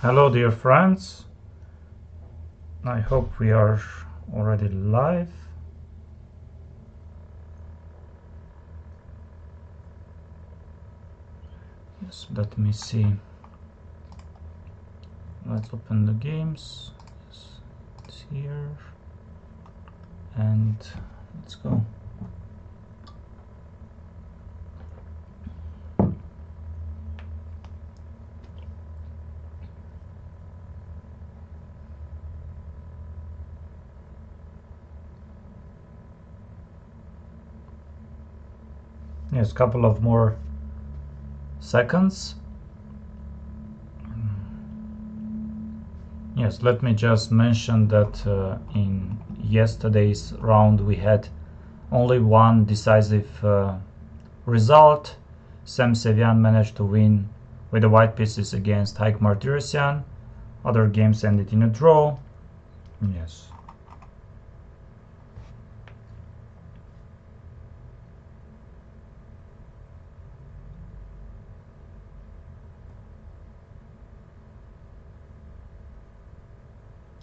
Hello dear friends, I hope we are already live. Yes, let me see. Let's open the games. Yes, it's here and let's go. Yes, couple of more seconds. Yes, let me just mention that in yesterday's round we had only one decisive result. Stepan Avagyan managed to win with the white pieces against Haik Martirosyan. Other games ended in a draw. Yes.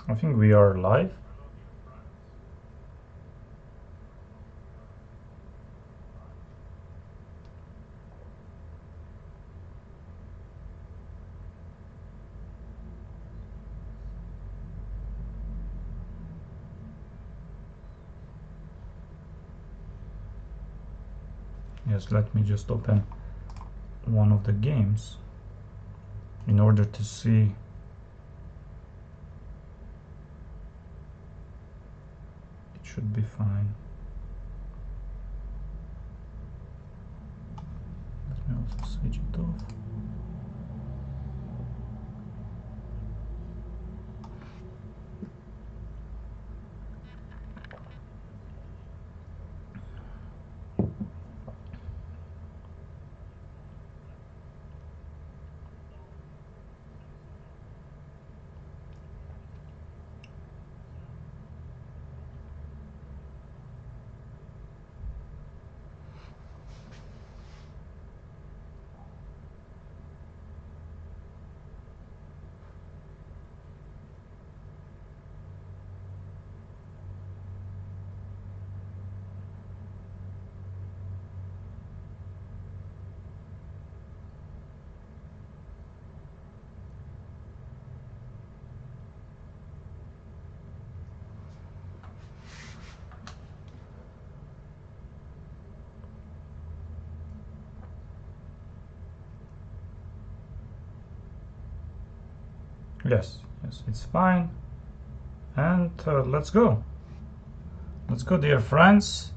I think we are live. Yes, let me just open one of the games in order to see. It should be fine. Let me also switch it off. Yes, it's fine. And let's go. Let's go, dear friends.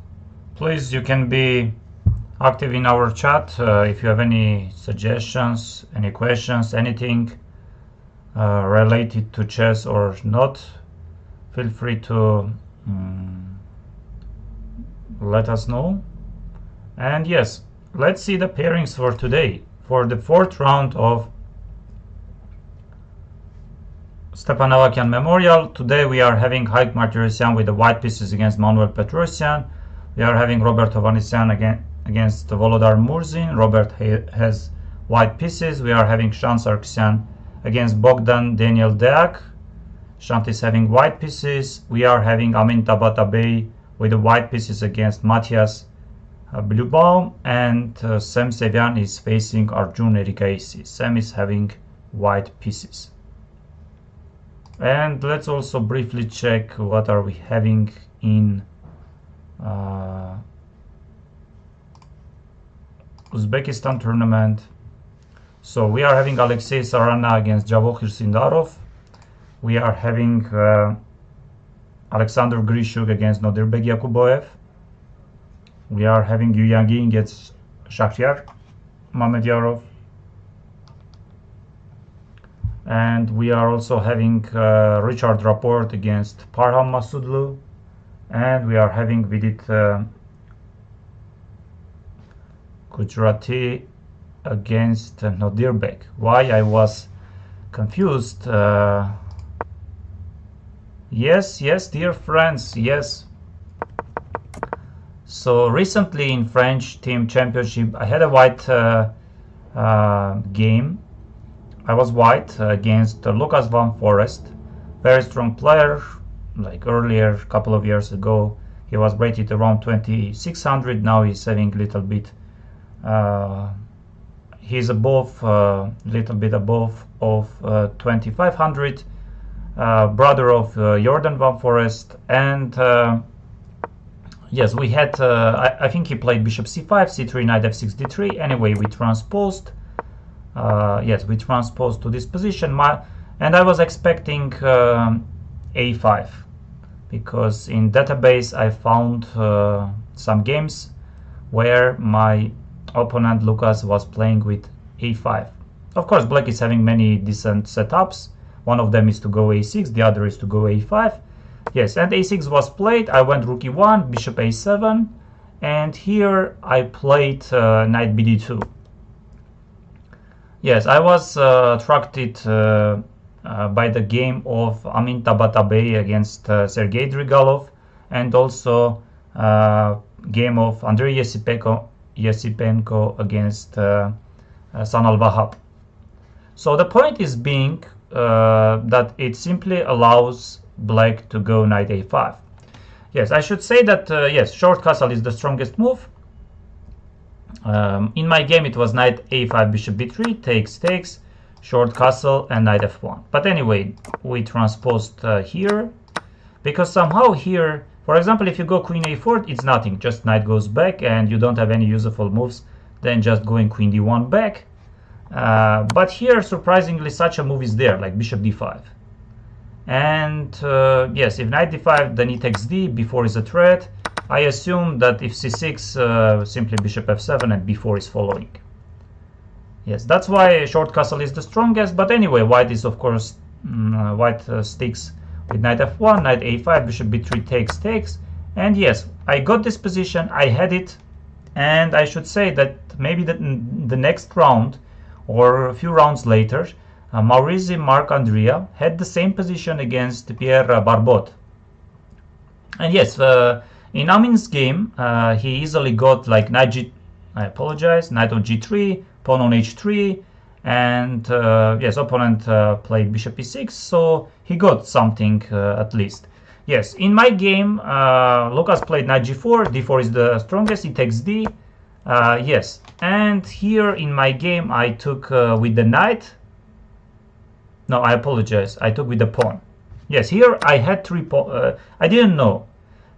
Please, you can be active in our chat if you have any suggestions, any questions, anything related to chess or not. Feel free to let us know. And yes, let's see the pairings for today. For the fourth round of Stepan Avagyan Memorial, today we are having Haik Martirosyan with the white pieces against Manuel Petrosyan. We are having Robert Hovhannisyan against Volodar Murzin. Robert has white pieces. We are having Shan Sargsyan against Bogdan Daniel Deak. Shant is having white pieces. We are having Amin Tabatabey with the white pieces against Matthias Bluebaum. And Sam Avagyan is facing Arjun Erikaisi. Sam is having white pieces. And let's also briefly check what are we having in Uzbekistan tournament. So we are having Alexei Sarana against Javokhir Sindarov. We are having Alexander Grishuk against Nodirbek Yakuboev. We are having Yu Yangyi against Shakhyar Mamedyarov. And we are also having Richard Rapport against Parham Masudlu. And we are having Vidit Gujarati against Nodirbek. Why I was confused? Yes, dear friends, yes. So recently in French Team Championship, I had a white game I was white against Lucas Van Forest, very strong player. Like earlier, a couple of years ago, he was rated around 2600. Now he's having a little bit. He's above, little bit above of 2500. Brother of Jordan Van Forest, and yes, we had. I think he played Bishop C5, C3, Knight F6, D3. Anyway, we transposed. Yes, we transposed to this position. And I was expecting A5 because in database I found some games where my opponent Lucas was playing with A5. Of course, Black is having many decent setups. One of them is to go A6, the other is to go A5. Yes, and A6 was played. I went rook E1, bishop A7, and here I played knight BD2. Yes, I was attracted by the game of Amin Tabatabei against Sergei Drigalov, and also game of Andrei Yesipenko against Sanal Vahab. So the point is being that it simply allows Black to go knight A5. Yes, I should say that yes, short castle is the strongest move. In my game it was knight A5, bishop B3, takes, short castle, and knight F1. But anyway, we transposed here, because somehow here, for example, if you go queen A4, it's nothing, just knight goes back and you don't have any useful moves, then just going queen D1 back. But here, surprisingly, such a move is there, like bishop D5. And yes, if knight D5, then he takes D, B4 is a threat. I assume that if C6, simply bishop F7 and B4 is following. Yes, that's why short castle is the strongest. But anyway, white is, of course, white sticks with knight F1, knight A5, bishop B3 takes. And yes, I got this position, I had it. And I should say that maybe the next round, or a few rounds later, Maurice Marc-Andrea had the same position against Pierre Barbot. And yes, in Amin's game, he easily got like knight on G3, pawn on H3, and yes, opponent played bishop E6, so he got something at least. Yes, in my game, Lucas played knight G4, D4 is the strongest, he takes D. Yes, and here in my game I took with the knight. No, I apologize, I took with the pawn. Yes, here I had three pawns. I didn't know,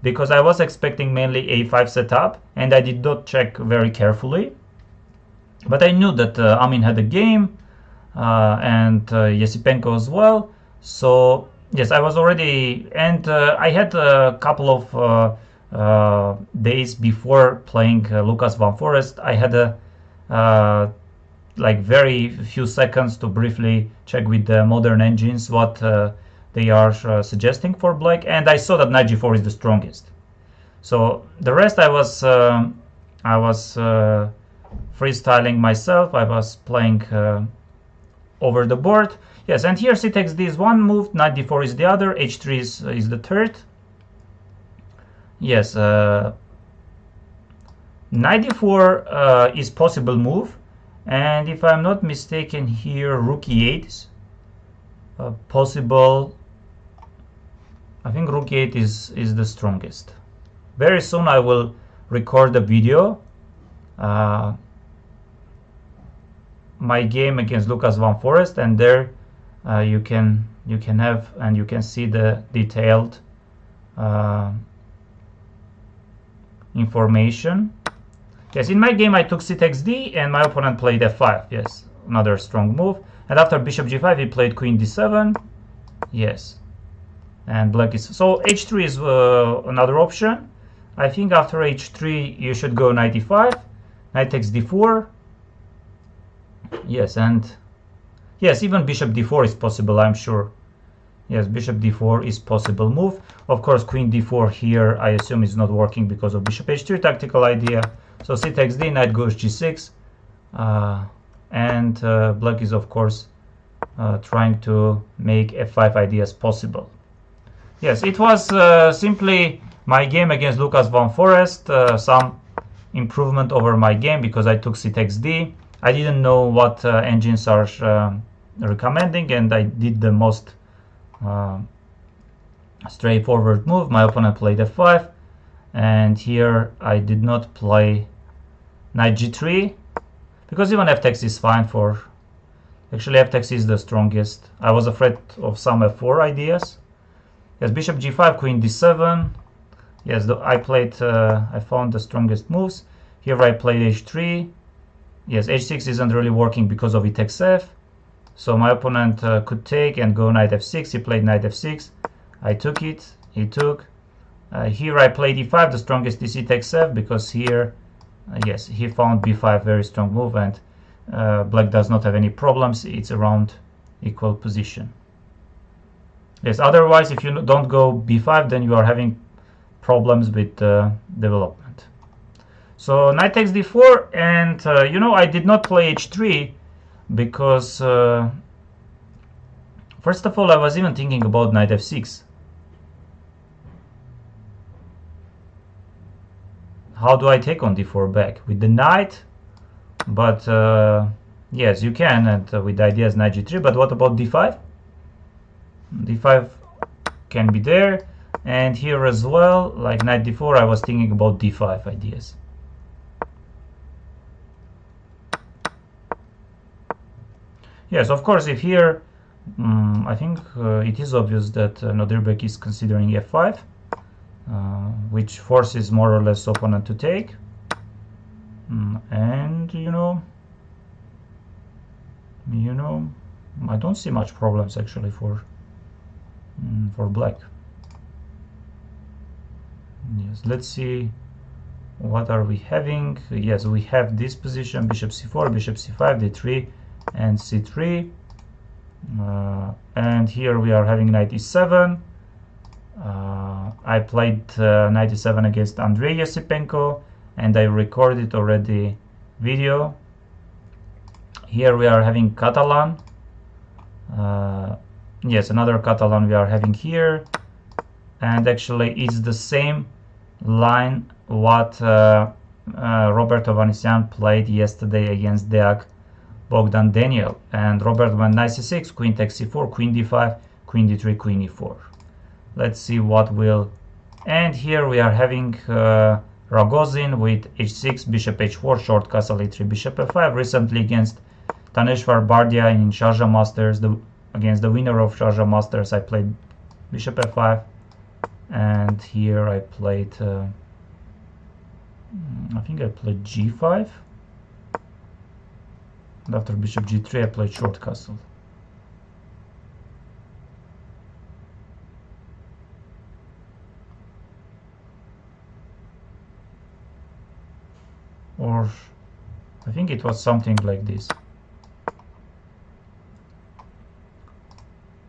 because I was expecting mainly A5 setup, and I did not check very carefully. But I knew that Amin had a game, and Yesipenko as well. So yes, I was already, and I had a couple of days before playing Lucas Van Forest. I had a like very few seconds to briefly check with the modern engines what they are suggesting for Black, and I saw that knight G4 is the strongest. So the rest I was freestyling myself. I was playing over the board. Yes, and here C takes D is one move, knight D4 is the other, H3 is the third. Yes, knight D4 is possible move, and if I'm not mistaken here, rook E8 is possible. I think rook E8 is the strongest. Very soon I will record a video, my game against Lucas Van Forest, and there you can have and you can see the detailed information. Yes, in my game I took C takes D and my opponent played F5. Yes, another strong move. And after bishop G5 he played queen D7. Yes, and Black is, so H3 is another option. I think after H3 you should go knight E5, knight takes D4. Yes, and yes, even bishop D4 is possible, I'm sure. Yes, bishop D4 is possible move. Of course, queen D4 here I assume is not working because of bishop H3 tactical idea. So C takes D, knight goes G6, and Black is of course trying to make F5 ideas possible. Yes, it was simply my game against Lucas Van Forest, some improvement over my game because I took C takes D. I didn't know what engines are recommending, and I did the most straightforward move. My opponent played f5, and here I did not play knight g3, because even f takes is fine for... Actually, f takes is the strongest. I was afraid of some f4 ideas. Yes, bishop g5, queen d7. Yes, I found the strongest moves. Here I played h3. Yes, h6 isn't really working because of e takes f. So my opponent could take and go knight f6. He played knight f6. I took it. He took. Here I played e5. The strongest is e takes f, because here, yes, he found b5 very strong move, and black does not have any problems. It's around equal position. Yes, otherwise, if you don't go b5, then you are having problems with development. So knight takes d4, and you know, I did not play h3 because first of all, I was even thinking about knight f6. How do I take on d4 back? With the knight? But yes, you can, and with the idea is knight g3. But what about d5? d5 can be there, and here as well, like knight d4, I was thinking about d5 ideas. Yes, of course, if here, I think it is obvious that Nodirbek is considering f5, which forces more or less opponent to take. And you know, I don't see much problems actually for black. Yes, let's see, what are we having? Yes, we have this position: bishop c4, bishop c5, d3, and c3. And here we are having knight e7. I played knight e7 against Andrei Yosipenko, and I recorded already video. Here we are having Catalan. Yes, another Catalan we are having here, and actually it's the same line what Robert Ovanesyan played yesterday against Deak Bogdan Daniel. And Robert went knight c6, queen takes c4, queen d5, queen d3, queen e4. Let's see what will... And here we are having Rogozin with h6, bishop h4, short castle e3, bishop f5. Recently against Taneshwar Bardia in Sharjah Masters, against the winner of Sharjah Masters, I played bishop f5. And here I played, I think I played g5. And after bishop g3, I played short castle. Or I think it was something like this.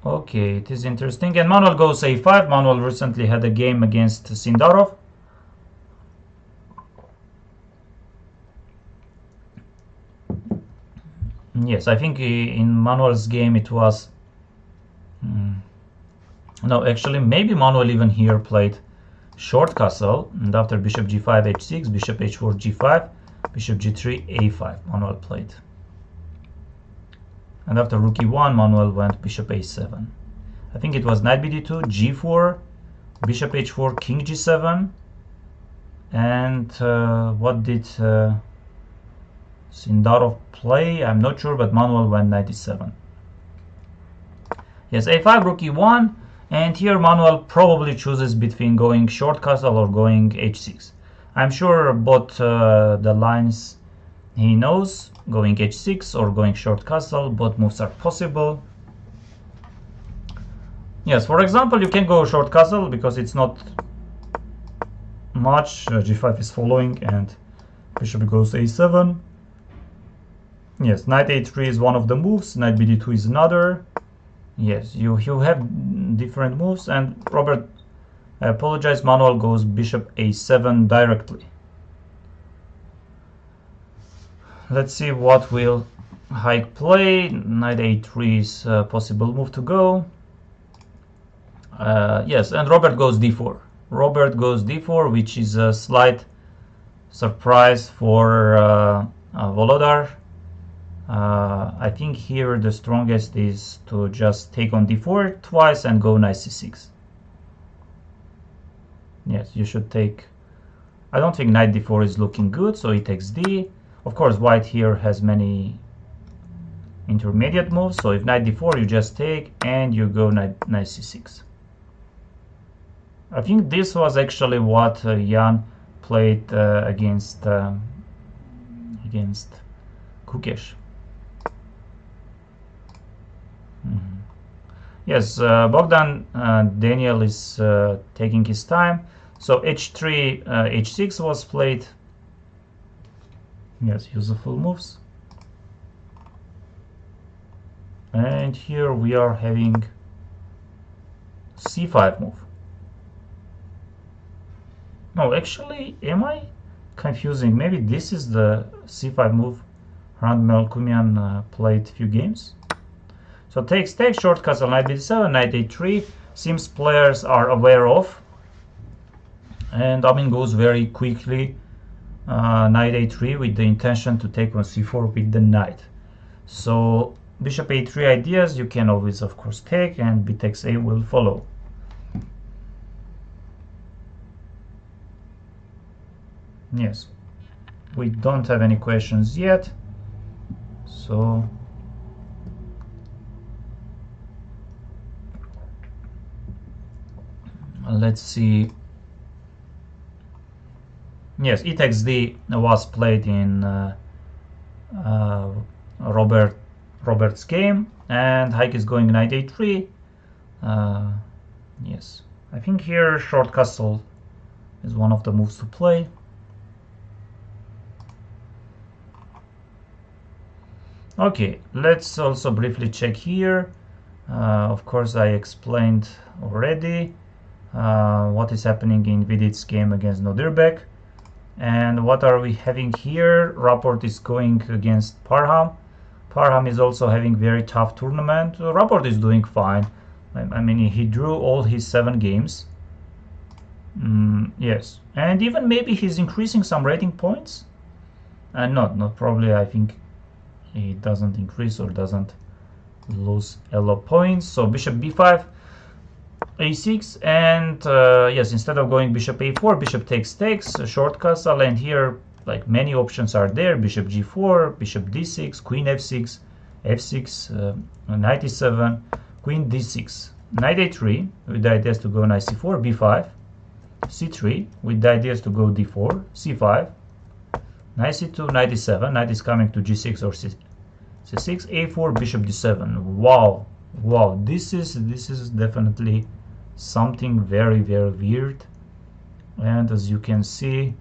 Okay, it is interesting. And Manuel goes a5. Manuel recently had a game against Sindarov. Yes, I think in Manuel's game it was... no, actually, maybe Manuel even here played short castle, and after bishop g5, h6, bishop h4, g5, bishop g3, a5, Manuel played. And after rook e1, Manuel went bishop a7. I think it was knight bd2, g4, bishop h4, king g7, and what did Sindarov play? I'm not sure, but Manuel went knight e7. Yes, a5, rook e1, and here Manuel probably chooses between going short castle or going h6. I'm sure both the lines he knows, going h6 or going short castle, both moves are possible. Yes, for example, you can go short castle because it's not much. G5 is following and bishop goes a7. Yes, knight a3 is one of the moves, knight bd2 is another. Yes, you have different moves, and Robert, I apologize, Manuel goes bishop a7 directly. Let's see what will Haik play. Knight a3 is a possible move to go. Yes, and Robert goes d4. Robert goes d4, which is a slight surprise for Volodar. I think here the strongest is to just take on d4 twice and go knight c6. Yes, you should take. I don't think knight d4 is looking good, so he takes d. Of course, white here has many intermediate moves, so if knight d4 you just take and you go knight c6. I think this was actually what Jan played against Kukesh. Yes, Bogdan Daniel is taking his time. So h3, h6 was played. Yes, useful moves. And here we are having c5 move. No, actually, am I confusing? Maybe this is the c5 move Hrant Melkumian played few games. So takes, short castle, knight b7, knight a3. Seems players are aware of. And Amin goes very quickly, knight a3 with the intention to take on c4 with the knight. So bishop a3 ideas you can always of course take, and b takes a will follow. Yes, we don't have any questions yet, so let's see. Yes, e takes d was played in Robert's game, and Haik is going knight a3. Yes, I think here short castle is one of the moves to play. Okay, let's also briefly check here. Of course, I explained already what is happening in Vidit's game against Nodirbek. And what are we having here? Rapport is going against Parham. Parham is also having very tough tournament. Rapport is doing fine. I mean, he drew all his 7 games. Yes, and even maybe he's increasing some rating points. Not probably. I think he doesn't increase or doesn't lose a lot of points. So bishop b5, a6, and yes, instead of going bishop a4, bishop takes, a short castle, and here like many options are there. Bishop g4, bishop d6, queen f6, f6, knight e7, queen d6, knight a3 with the ideas to go knight c4, b5, c3 with the ideas to go d4, c5, knight c2, knight e7, knight is coming to g6 or c6, a4, bishop d7. Wow, this is definitely something very weird. And as you can see,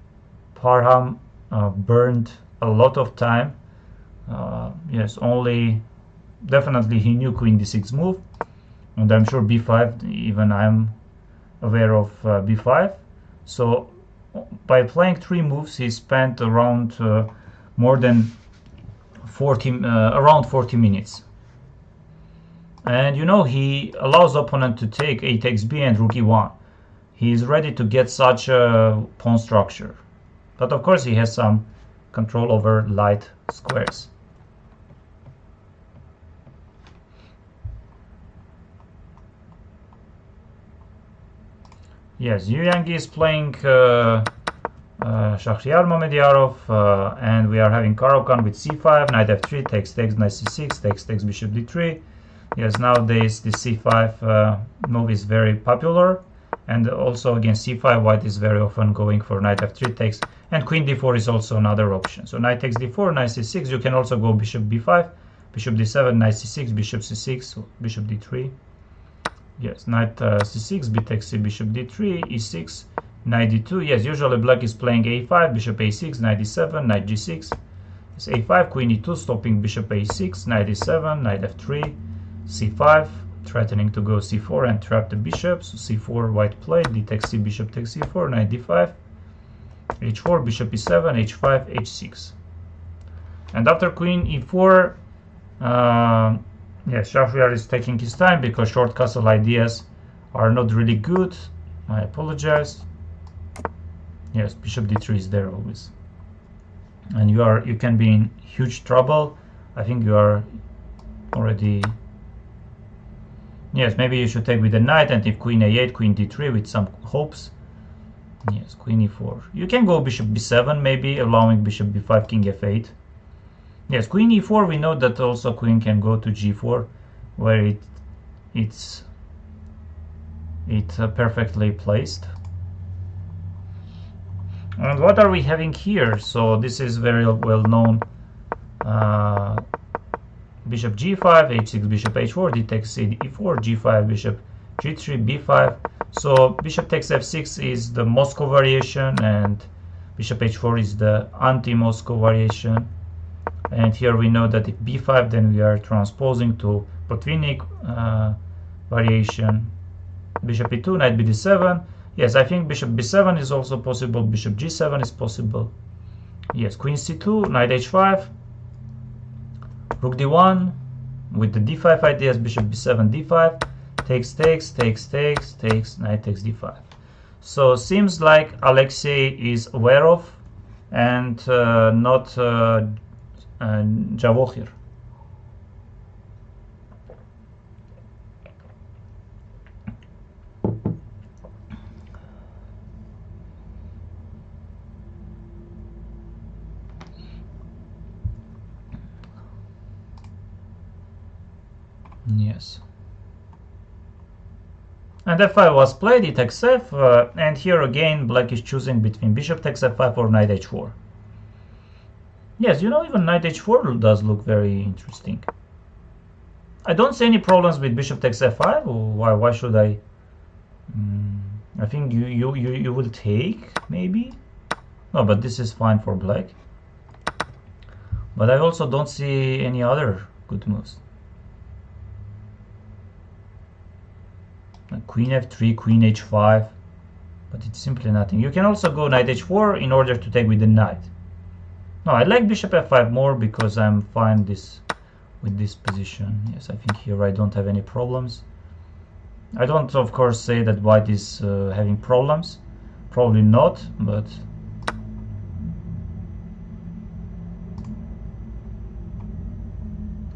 Parham burned a lot of time. Yes, definitely he knew queen d6 move, and I'm sure b5, even I'm aware of b5. So by playing 3 moves, he spent around more than 40 minutes. And you know, he allows opponent to take a takes b and rook e1. He is ready to get such a pawn structure, but of course he has some control over light squares. Yes, Yu Yang is playing Shahryar Mamediyarov, and we are having Caro-Kann with c5, knight f3, takes, knight c6, takes, bishop d3. Yes, nowadays the c5 move is very popular, and also against c5 white is very often going for knight f3 takes, and queen d4 is also another option. So knight takes d4, knight c6, you can also go bishop b5, bishop d7, knight c6, bishop c6, bishop d3. Yes, knight c6, b takes c, bishop d3, e6, knight d2. Yes, usually black is playing a5, bishop a6, knight d7, knight g6. It's a5, queen e2, stopping bishop a6, knight e7, knight f3, c5, threatening to go c4 and trap the bishop. So c4 white played, d takes c, bishop takes c4, knight d5, h4, bishop e7, h5, h6. And after queen e4, yes, Shahryar is taking his time because short castle ideas are not really good. I apologize. Yes, bishop d3 is there always, and you can be in huge trouble I think you are already... Yes, maybe you should take with the knight, and if queen a8, queen d3 with some hopes. Yes, queen e4. You can go bishop b7 maybe, allowing bishop b5, king f8. Yes, queen e4, we know that also queen can go to g4, where it's perfectly placed. And what are we having here? So this is very well known. Bishop g5, h6, bishop h4, d takes e4, g5, bishop g3, b5. So bishop takes f6 is the Moscow variation, and bishop h4 is the anti-Moscow variation. And here we know that if b5, then we are transposing to Botvinnik variation. Bishop e2, knight bd7. Yes, I think bishop b7 is also possible. Bishop g7 is possible. Yes, queen c2, knight h5, rook d1 with the d5 ideas. Bishop b7, d5, takes, knight takes d5. So seems like Alexei is aware of and not Javohir. Yes. And f5 was played, it takes f, and here again black is choosing between bishop takes f5 or knight h4. Yes, you know, even knight h4 does look very interesting. I don't see any problems with bishop takes f5. Why should I? I think you will take, maybe. No, but this is fine for black. But I also don't see any other good moves. Queen f3, queen h5, but it's simply nothing. You can also go knight h4 in order to take with the knight. No, I like bishop f5 more because I'm fine with this position. Yes, I think here I don't have any problems. I don't, of course, say that white is having problems. Probably not, but...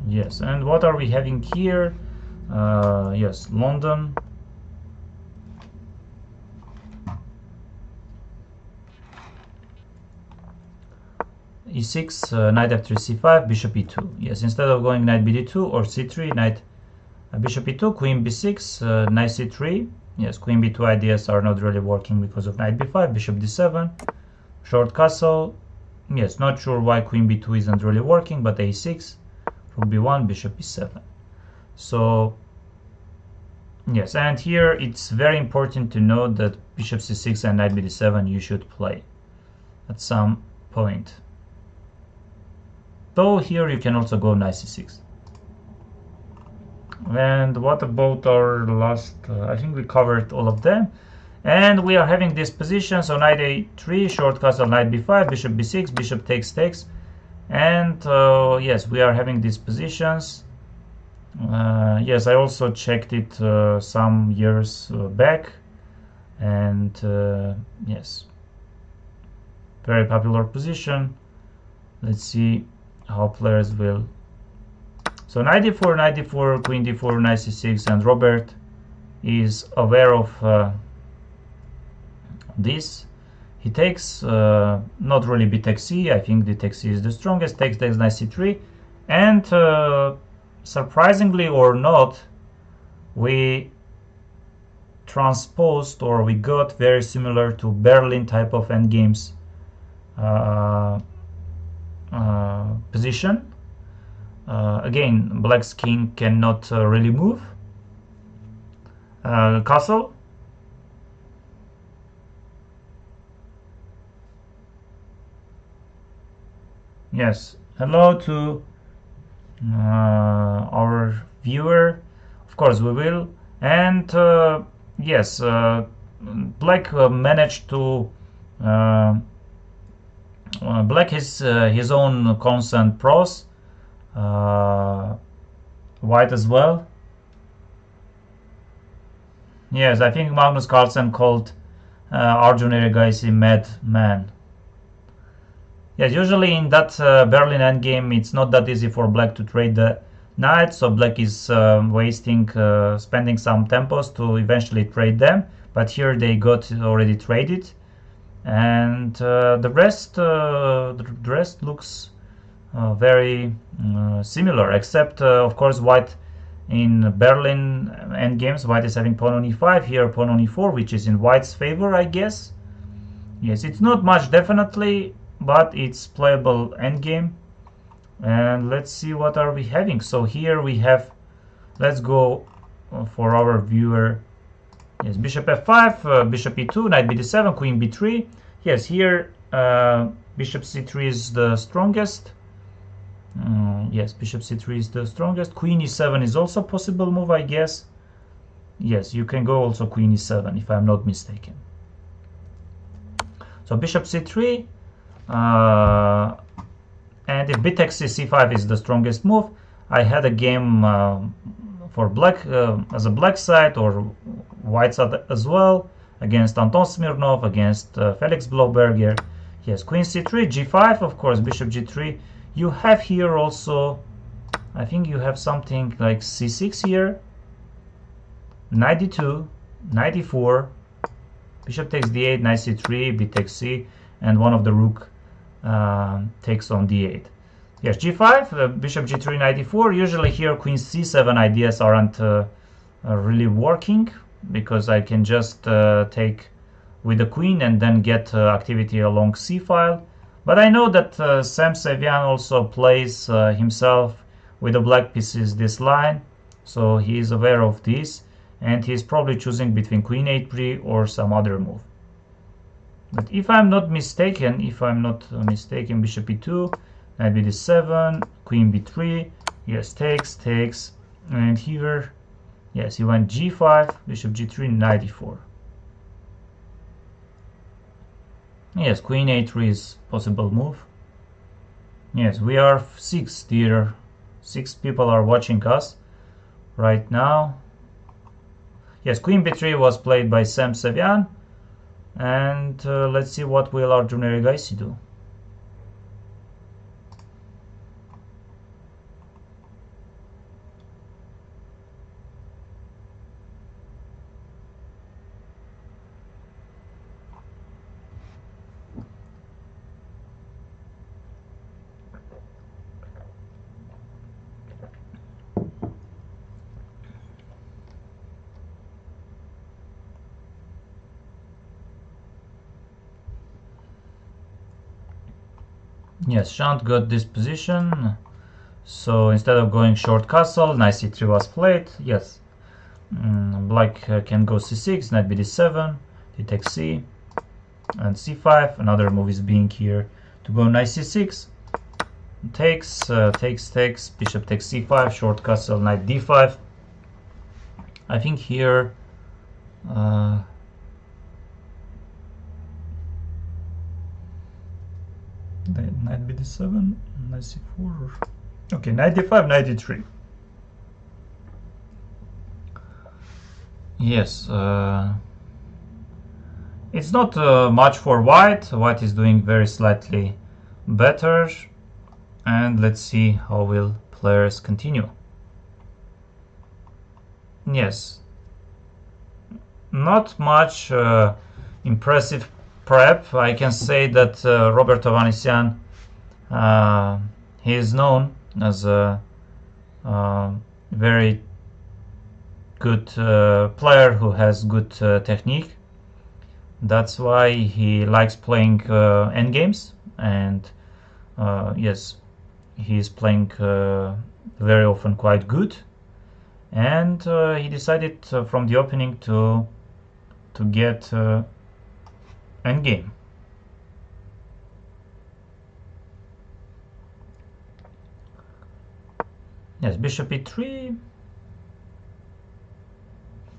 Yes, and what are we having here? Yes, London. e6, knight f3, c5, bishop e2. Yes, instead of going knight bd2 or c3, knight bishop e2, queen b6, knight c3. Yes, queen b2 ideas are not really working because of knight b5, bishop d7, short castle. Yes, not sure why queen b2 isn't really working, but a6, rook b1, bishop b7. So yes, and here it's very important to note that bishop c6 and knight bd7 you should play at some point. Though here you can also go knight c6. And what about our last? I think we covered all of them. And we are having this position. So knight a3, short castle, knight b5, bishop b6, bishop takes. And yes, we are having these positions. Yes, I also checked it some years back. And yes, very popular position. Let's see how players will. So knight d4, queen d4, knight c6, and Robert is aware of this. He takes, not really b takes c. I think d takes c is the strongest. Takes knight c3, and surprisingly or not, we transposed, or we got very similar to Berlin type of endgames position. Again, black's king cannot really move. Castle. Yes, hello to our viewer. Of course we will. And yes, black managed to black has his own cons and pros. White as well. Yes, I think Magnus Carlsen called Arjun Erigaisi madman. Yes, usually in that Berlin endgame, it's not that easy for black to trade the knight, so black is spending some tempos to eventually trade them. But here they got already traded, and the rest looks very similar, except of course white in Berlin endgames. White is having pawn on e5, here pawn on e4, which is in white's favor, I guess. Yes, it's not much definitely, but it's playable endgame. And let's see what are we having. So here we have, let's go for our viewer. Yes, bishop f5, bishop e2, knight b7, queen b3. Yes, here bishop c3 is the strongest. Yes, bishop c3 is the strongest. Queen e7 is also a possible move, I guess. Yes, you can go also queen e7 if I'm not mistaken. So bishop c3, and if bit takes c5 is the strongest move. I had a game for black as a black side or white side as well, against Anton Smirnov, against Felix Blauberger. Yes, queen c3, g5, of course, bishop g3. You have here also, I think you have something like c6 here, knight d2, knight d4, bishop takes d8, knight c3, b takes c, and one of the rook takes on d8. Yes, g5, bishop g3, knight d4. Usually here queen c7 ideas aren't really working, because I can just take with the queen and then get activity along c file. But I know that Sam Avagyan also plays himself with the black pieces this line, so he is aware of this, and he's probably choosing between queen a3 or some other move. But if I'm not mistaken, bishop e2, knight b7, queen b3, yes, takes, and here, yes, he went g5, bishop g3, knight e4. Yes, queen a3 is possible move. Yes, we are 6, dear. 6 people are watching us right now. Yes, queen b3 was played by Sam Avagyan. And let's see what will Arjun Erigaisi do. Yes, Shant got this position, so instead of going short castle, knight c3 was played. Yes, black can go c6, knight b7, he takes c, and c5. Another move is being here to go knight c6, takes, bishop takes c5, short castle, knight d5. I think here knight b7, knight c4. Okay, knight d5, knight d3. Yes, it's not much for white. White is doing very slightly better, and let's see how will players continue. Yes, not much impressive prep. I can say that Robert Ovanesyan, he is known as a very good player who has good technique. That's why he likes playing endgames, and yes, he is playing very often quite good. And he decided from the opening to get endgame. Yes, bishop e3.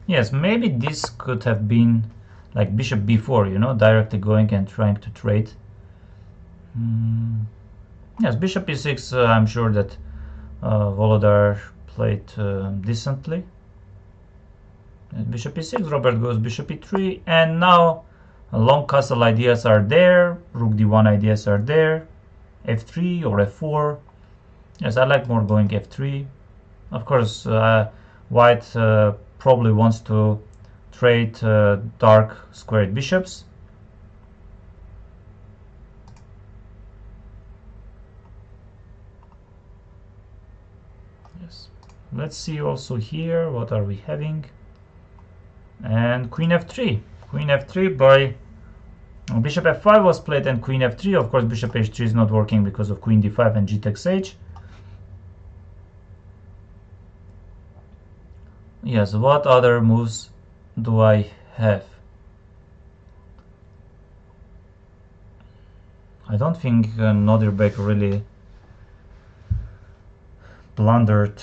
Yes, maybe this could have been like bishop b4, you know, directly going and trying to trade. Yes, bishop e6, I'm sure that Volodar played decently. Yes, bishop e6, Robert goes bishop e3, and now long castle ideas are there, rook d1 ideas are there. f3 or f4. Yes, I like more going f3. Of course, white probably wants to trade dark squared bishops. Yes. Let's see also here what are we having. And queen f3. Queen f3 by bishop f5 was played and queen f3. Of course, bishop h3 is not working because of queen d5 and g takes h. Yes, what other moves do I have? I don't think Nodirbek really blundered.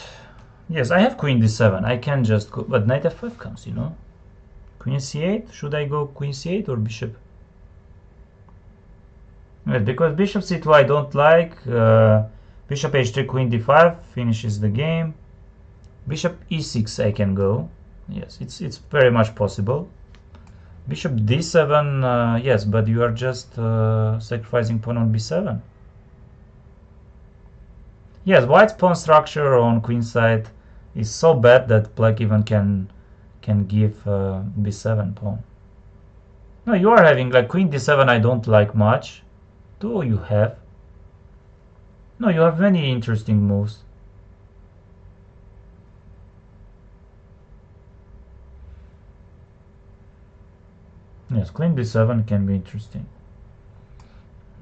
Yes, I have queen d7. I can just go, but knight f5 comes, you know. Queen c8. Should I go queen c8 or bishop? Yes, because bishop c2 I don't like. Bishop h3, queen d5 finishes the game. Bishop e6 I can go. Yes, it's very much possible. Bishop d7, yes, but you are just sacrificing pawn on b7. Yes, white's pawn structure on queen side is so bad that black even can give b7 pawn. No, you are having like queen d7 I don't like much. Do you have? No, you have many interesting moves. Yes, queen b7 can be interesting.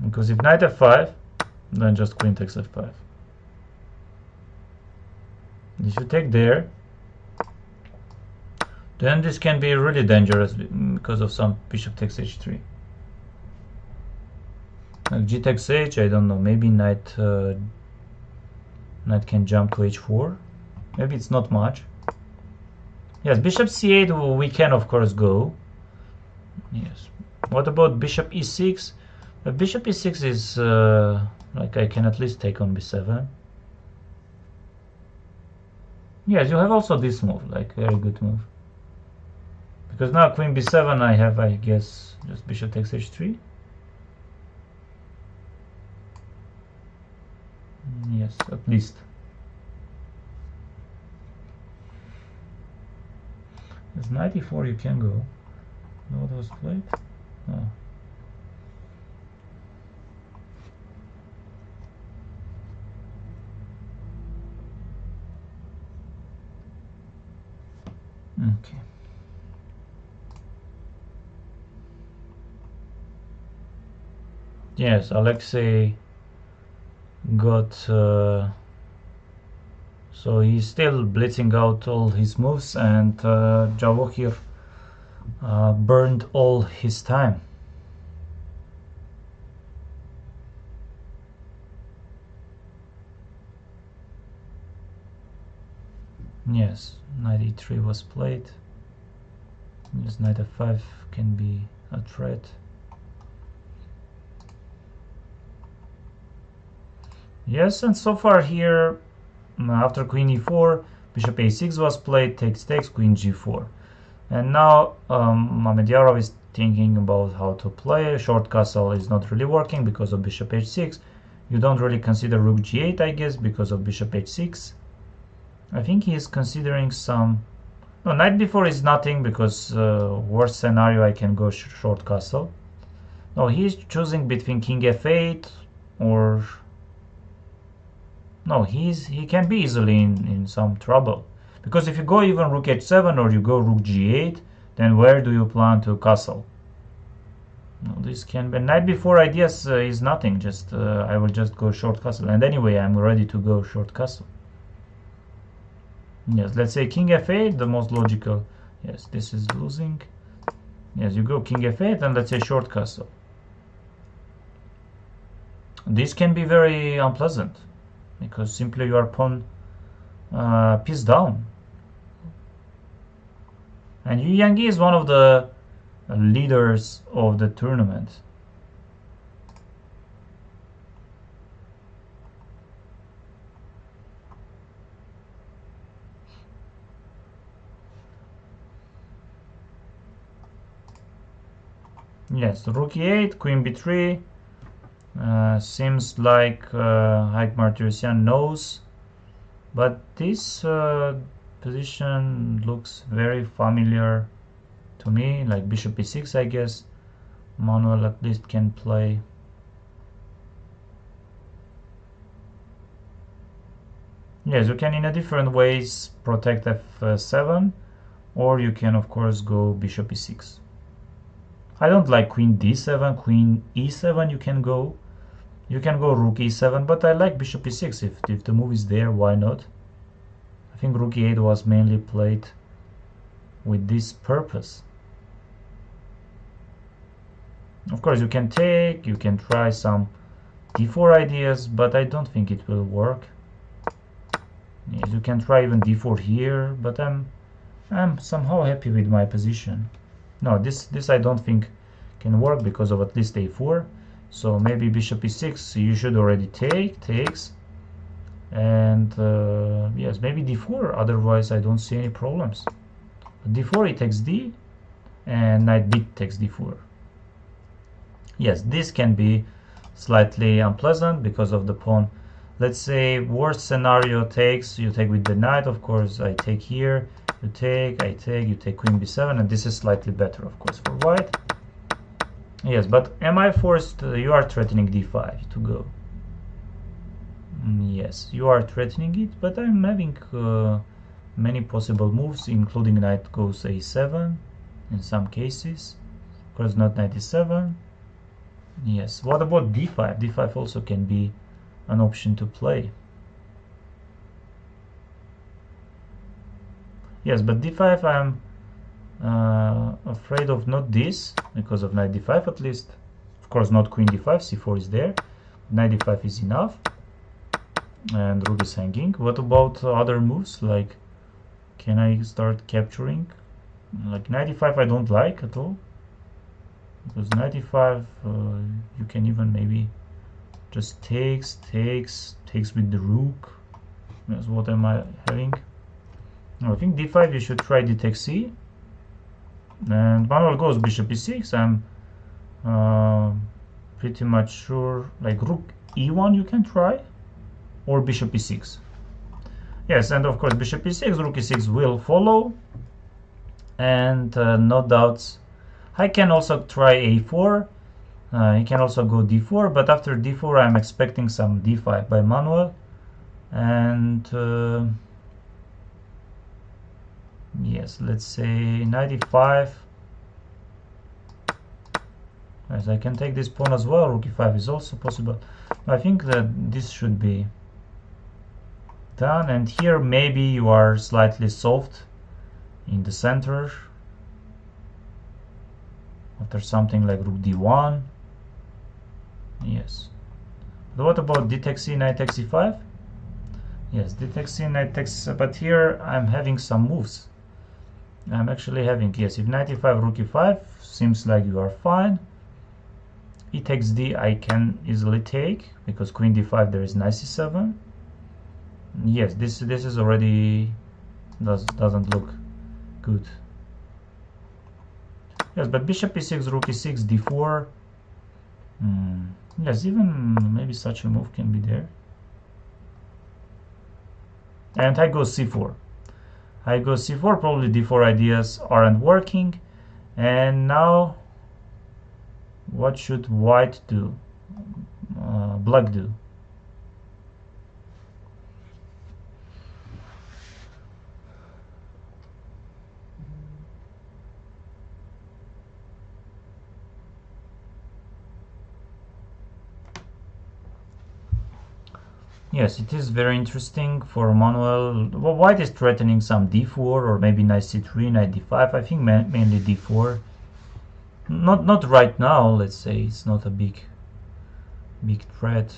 Because if knight f5, then just queen takes f5. If you take there, then this can be really dangerous because of some bishop takes h3. Like g takes h, I don't know, maybe knight can jump to h4. Maybe it's not much. Yes, bishop c8 we can of course go. Yes. What about bishop e6? Bishop e6 is like I can at least take on b7. Yes, you have also this move, like very good move. Because now queen b7 I have, I guess, just bishop takes h3. Yes, at least. There's knight e4 you can go. What was played? Oh. Okay. Yes, Alexei got so he's still blitzing out all his moves, and Javohir burned all his time. Yes, knight e3 was played. Yes, knight f5 can be a threat. Yes, and so far here, after queen e4, bishop a6 was played, takes, queen g4. And now Mamedyarov is thinking about how to play. Short castle is not really working because of bishop h6. You don't really consider rook g8, I guess, because of bishop h6. I think he is considering some... No, knight b4 is nothing because worst scenario I can go short castle. No, he's choosing between king f8 or... No, he can be easily in some trouble. Because if you go even rook h7 or you go rook g8, then where do you plan to castle? No, this can be... Knight b4 ideas is nothing, just I will just go short castle. And anyway, I'm ready to go short castle. Yes, let's say king f8, the most logical. Yes, this is losing. Yes, you go king f8 and let's say short castle. This can be very unpleasant because simply your pawn piece down. And Yu Yangyi is one of the leaders of the tournament. Yes, rook e8, queen b3, Seems like Haik Martirosyan knows, but this position looks very familiar to me, like bishop e6. I guess Manuel at least can play. Yes, you can in a different ways protect f7, or you can of course go bishop e6. I don't like queen d7, queen e7 you can go. You can go rook e7, but I like bishop e6. If the move is there, why not? I think rook e8 was mainly played with this purpose. Of course, you can take, you can try some d4 ideas, but I don't think it will work. Yes, you can try even d4 here, but I'm somehow happy with my position. No, this I don't think can work because of at least a4. So maybe bishop e6 you should already takes, and yes, maybe d4. Otherwise, I don't see any problems. d4 it takes d, and knight b takes d4. Yes, this can be slightly unpleasant because of the pawn. Let's say worst scenario takes, you take with the knight, of course I take here, you take, I take, you take queen b7, and this is slightly better of course for white. Yes, but am I forced? You are threatening d5 to go. Yes, you are threatening it, but I'm having many possible moves, including knight goes a7 in some cases. Of course not knight e7. Yes, what about d5? d5 also can be an option to play. Yes, but d5 I'm afraid of not this, because of knight d5 at least. Of course not queen d5, c4 is there. Knight d5 is enough. And rook is hanging. What about other moves? Like, can I start capturing? Like knight d5 I don't like at all. Because knight d5 you can even maybe just takes with the rook. That's what am I having? I think d5 you should try d takes c. And Manuel goes bishop e6. I'm pretty much sure, like rook e1 you can try, or bishop e6. Yes, and of course bishop e6, rook e6 will follow, and no doubts. I can also try a4. He can also go d4, but after d4 I'm expecting some d5 by Manuel, and yes, let's say knight e5. Yes, I can take this pawn as well. Rook e5 is also possible. I think that this should be done, and here maybe you are slightly soft in the center after something like rook d1. Yes, but what about d takes c, knight takes e5? Yes, d takes c, knight takes, but here I'm having some moves. I'm actually having, yes, if knight e5, rook e5, seems like you are fine. E takes d I can easily take, because queen d5 there is knight c7. Yes, this is already doesn't look good. Yes, but bishop e6, rook e6, d4. Yes, even maybe such a move can be there. And I go c4. I go c4, probably d4 ideas aren't working. And now, what should white do? Black do? Yes, it is very interesting for Manuel. Well, white is threatening some d4 or maybe knight c3, knight d5. I think mainly d4. Not right now. Let's say it's not a big threat.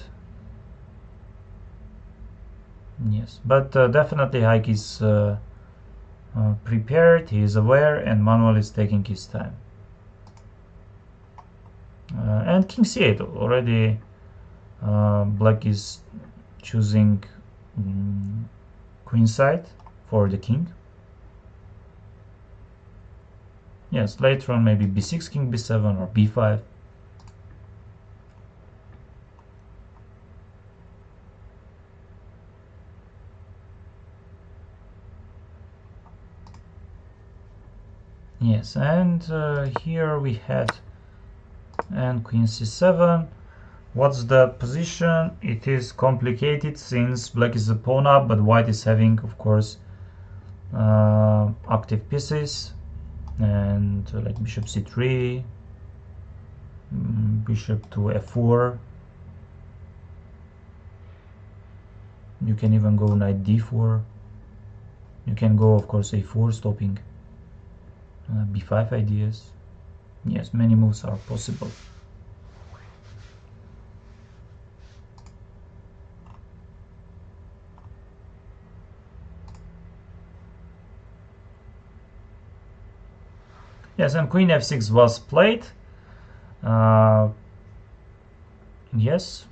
Yes, but definitely Haik is prepared. He is aware, and Manuel is taking his time. And king c8 already. Black is choosing queen side for the king. Yes, later on maybe b6, king b7, or b5. Yes, and here we had and queen c7. What's the position? It is complicated since black is a pawn up, but white is having, of course, active pieces, and like bishop c3, bishop to f4. You can even go knight d4. You can go, of course, a4, stopping b5 ideas. Yes, many moves are possible. Yes, and queen f6 was played. Yes.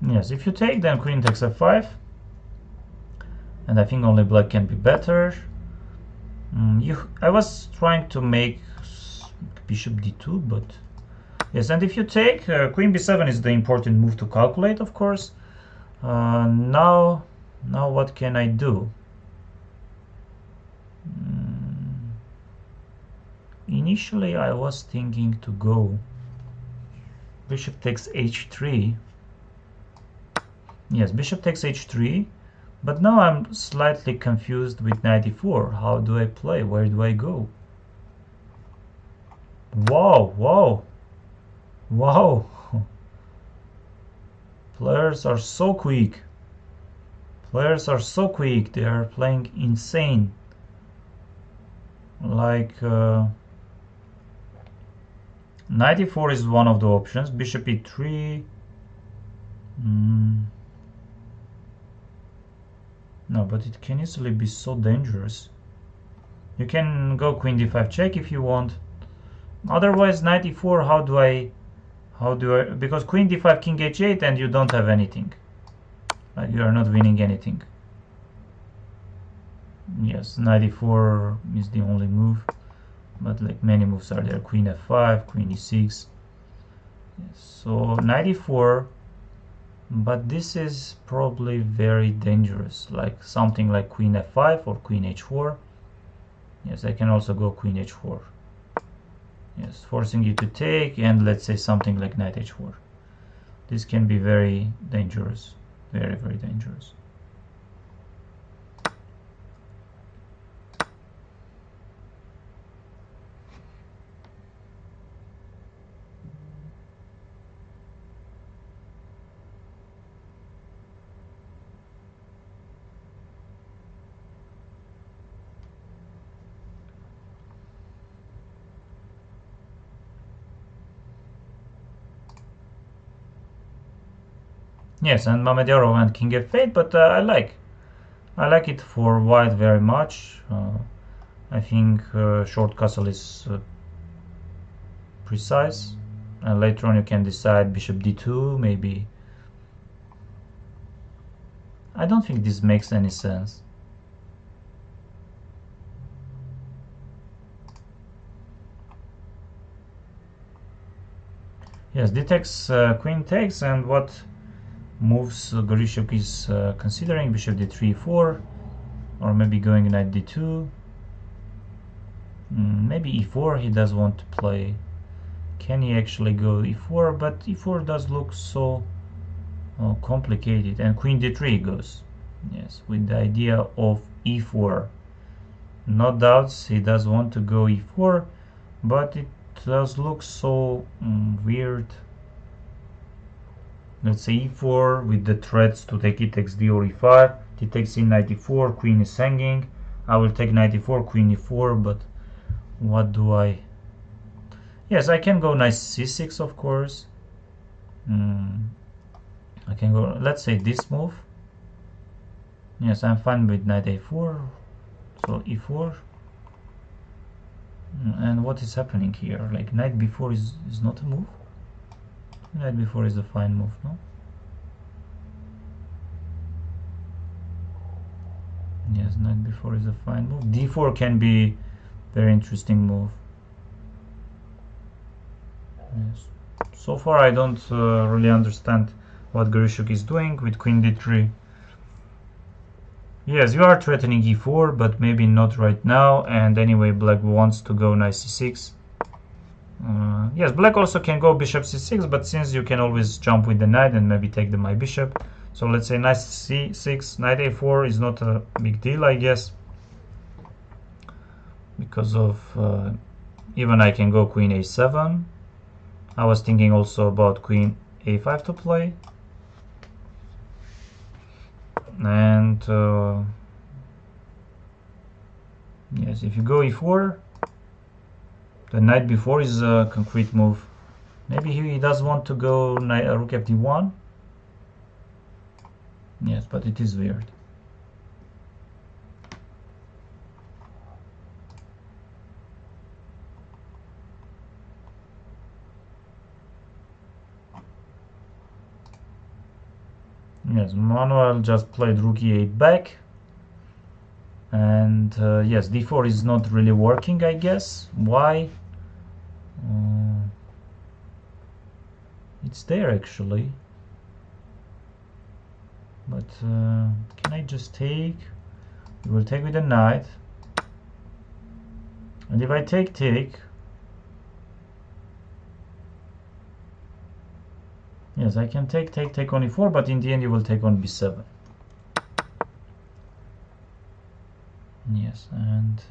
Yes, if you take, then queen takes f5. And I think only black can be better. I was trying to make bishop d2, but yes, and if you take, queen b7 is the important move to calculate, of course. Now what can I do? Initially I was thinking to go bishop takes h3. Yes, bishop takes h3, but now I'm slightly confused with knight e4. How do I play? Where do I go? Wow, wow, wow. Players are so quick. Players are so quick. They are playing insane. Like knight e4 is one of the options. Bishop e3. No, but it can easily be so dangerous. You can go queen d5 check if you want. Otherwise, knight e4, how do I, because queen d5 king h8 and you don't have anything. Like you are not winning anything. Yes, knight e4 is the only move, but like many moves are there. Queen f5, queen e6. Yes, so knight e4, but this is probably very dangerous, like something like queen f5 or queen h4. Yes, I can also go queen h4. Yes, forcing you to take, and let's say something like knight h4. This can be very dangerous, very, very dangerous. Yes, and Mamedov and king f8, but I like it for white very much. I think short castle is precise, and later on you can decide bishop d2 maybe. I don't think this makes any sense. Yes, d takes, queen takes, and what moves Gorishuk is considering? Bishop d3, 4, or maybe going knight d2. Maybe e4 he does want to play. Can he actually go e4? But e4 does look so complicated, and queen d3 goes. Yes, with the idea of e4. No doubts he does want to go e4, but it does look so weird. Let's say e4 with the threats to take e takes d or e5. He takes in knight e4, queen is hanging. I will take knight e4, queen e4, but what do I... Yes, I can go knight c6, of course. I can go, let's say, this move. Yes, I'm fine with knight a4, so e4. And what is happening here? Like knight b4 is not a move? Knight b4 is a fine move, no? Yes, knight b4 is a fine move. d4 can be very interesting move. Yes. So far I don't really understand what Grishuk is doing with queen d3. Yes, you are threatening e4, but maybe not right now, and anyway black wants to go knight c6. Yes, black also can go bishop c6, but since you can always jump with the knight and maybe take my bishop, so let's say knight c6, knight a4 is not a big deal, I guess, because of even I can go queen a7. I was thinking also about queen a5 to play, and yes, if you go e4, the knight b4 is a concrete move. Maybe he does want to go rook fd1. Yes, but it is weird. Yes, Manuel just played rook e8 back. And yes, d4 is not really working, I guess. Why? It's there actually. But can I just take? We will take with the knight. And if I take, yes, I can take on e4, but in the end you will take on b7. Yes, and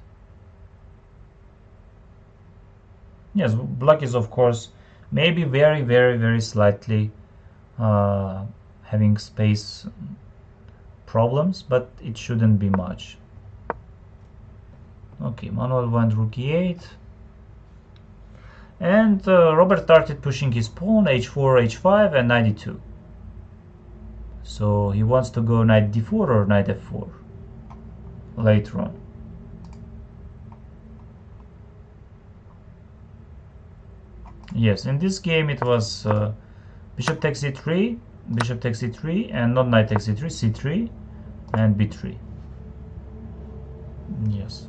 yes, black is of course maybe very slightly having space problems, but it shouldn't be much. Okay, Manuel went rook e8, and Robert started pushing his pawn h4, h5, and knight e2. So he wants to go knight d4 or knight f4 later on. Yes, in this game it was bishop takes e3, bishop takes e3, and not knight takes e3, c3, and b3. Yes.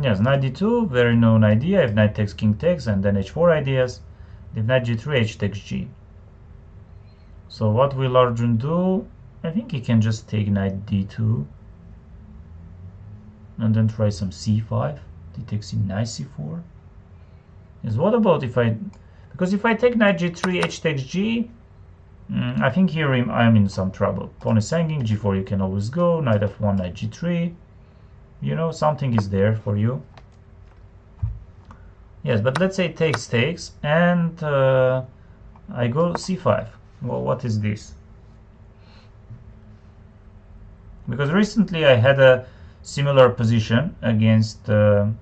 Yes, knight d2, very known idea. If knight takes, king takes, and then h4 ideas. If knight g3, h takes g. So what will Arjun do? I think he can just take knight d2, and then try some c5. He takes in knight c4. Yes, what about if I... Because if I take knight g3, h takes g, I think here I'm in some trouble. Pawn is hanging, g4 you can always go, knight f1, knight g3. You know, something is there for you. Yes, but let's say takes, and I go c5. Well, what is this? Because recently I had a similar position against Danesh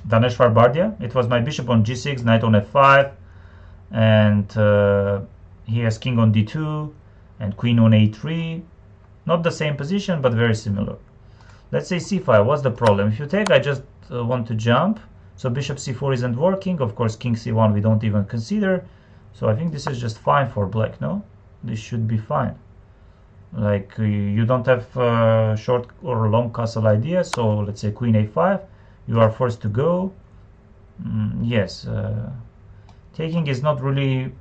Bardia. It was my bishop on g6, knight on f5, and he has king on d2 and queen on a3. Not the same position, but very similar. Let's say c5. What's the problem? If you take, I just want to jump. So bishop c4 isn't working. Of course, king c1 we don't even consider. So I think this is just fine for black, no? This should be fine. Like you don't have short or long castle idea. So let's say queen a5. You are forced to go. Yes. Taking is not really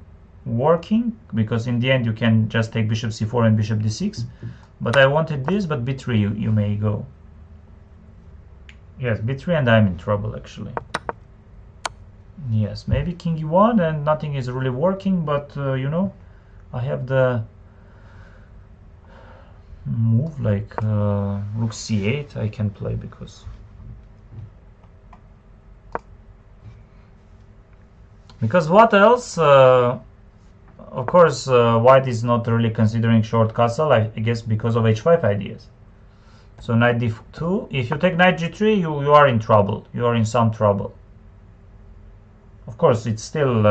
working, because in the end you can just take bishop c4 and bishop d6. But I wanted this, but b3 you may go. Yes, b3, and I'm in trouble actually. Yes, maybe king e1 and nothing is really working, but you know, I have the move like rook c8 I can play, because what else? Of course, white is not really considering short castle, I guess because of h5 ideas. So knight d2, if you take knight g3, you are in trouble. You are in some trouble. Of course, it still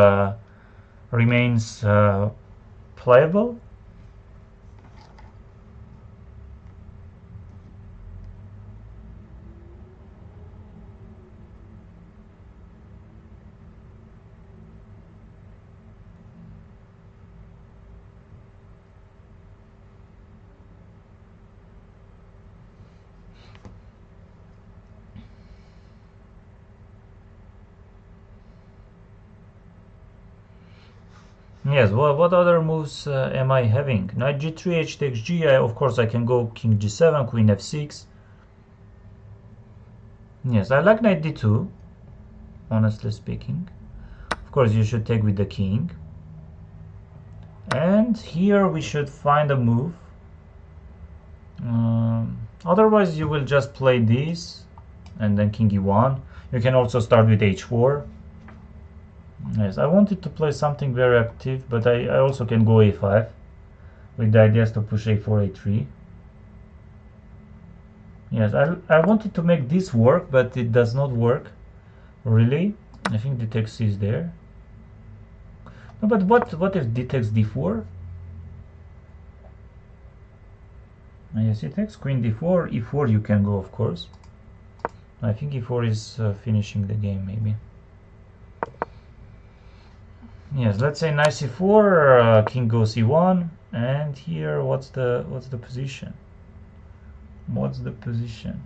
remains playable. Yes, what other moves am I having? Knight g3, h takes g. Of course, I can go king g7, queen f6. Yes, I like knight d2, honestly speaking. Of course, you should take with the king. And here we should find a move. Otherwise, you will just play this and then king e1. You can also start with h4. Yes, I wanted to play something very active, but I also can go a5 with the ideas to push a4, a3. Yes, I wanted to make this work, but it does not work. Really? I think d takes c is there. No, but what if d takes d4? Yes, it takes queen d4, e4 you can go, of course. I think e4 is finishing the game, maybe. Yes, let's say knight c4, king goes e1, and here what's the position? What's the position?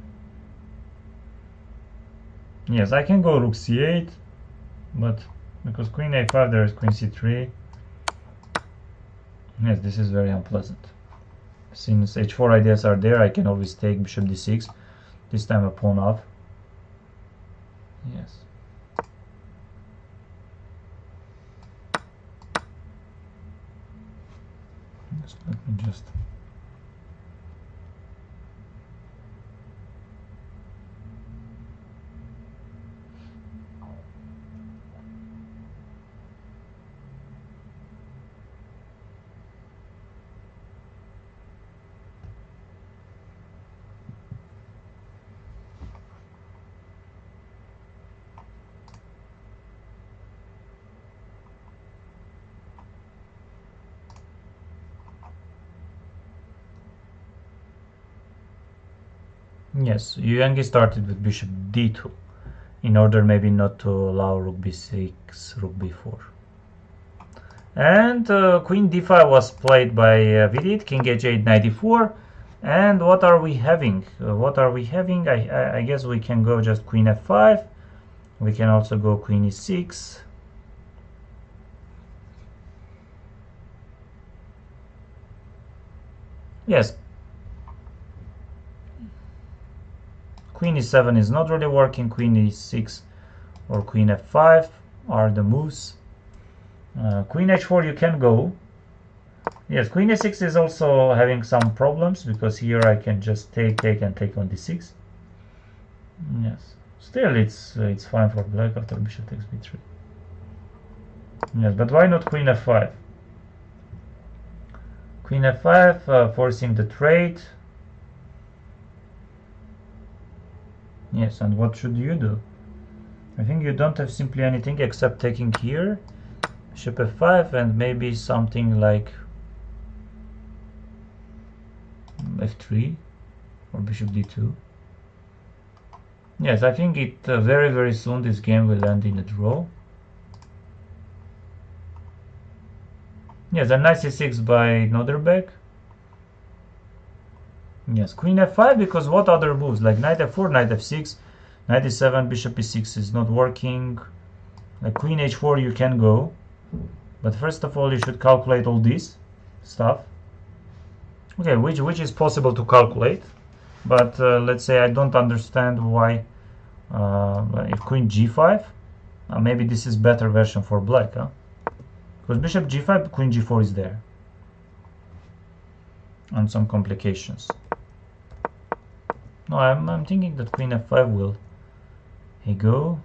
Yes, I can go rook c8, but because queen a5 there is queen c3. Yes, this is very unpleasant. Since h4 ideas are there, I can always take bishop d6, this time a pawn off. Yes. Let me just... Yes, Yuangi started with bishop d2 in order maybe not to allow rook b6, rook b4. And queen d5 was played by Vidit, king h8, knight d4. And what are we having? I guess we can go just queen f5. We can also go queen e6. Yes. Queen e7 is not really working. Queen e6 or queen f5 are the moves. Queen h4 you can go. Yes, queen e6 is also having some problems because here I can just take and take on d6. Yes, still it's fine for black after bishop takes b3. Yes, but why not queen f5? Queen f5 forcing the trade. Yes, and what should you do? I think you don't have simply anything except taking here, bishop f5, and maybe something like f3 or bishop d2. Yes, I think it very soon this game will end in a draw. Yes, a knight c6 by Noderbeck. Yes, queen f5, because what other moves? Like knight f4, knight f6, knight e7, bishop e6 is not working. Like queen h4 you can go. But first of all, you should calculate all this stuff. Okay, which is possible to calculate. But let's say I don't understand why if queen g5, maybe this is better version for black, huh? Because bishop g5, queen g4 is there. And some complications. No, I'm thinking that queen f5 will go.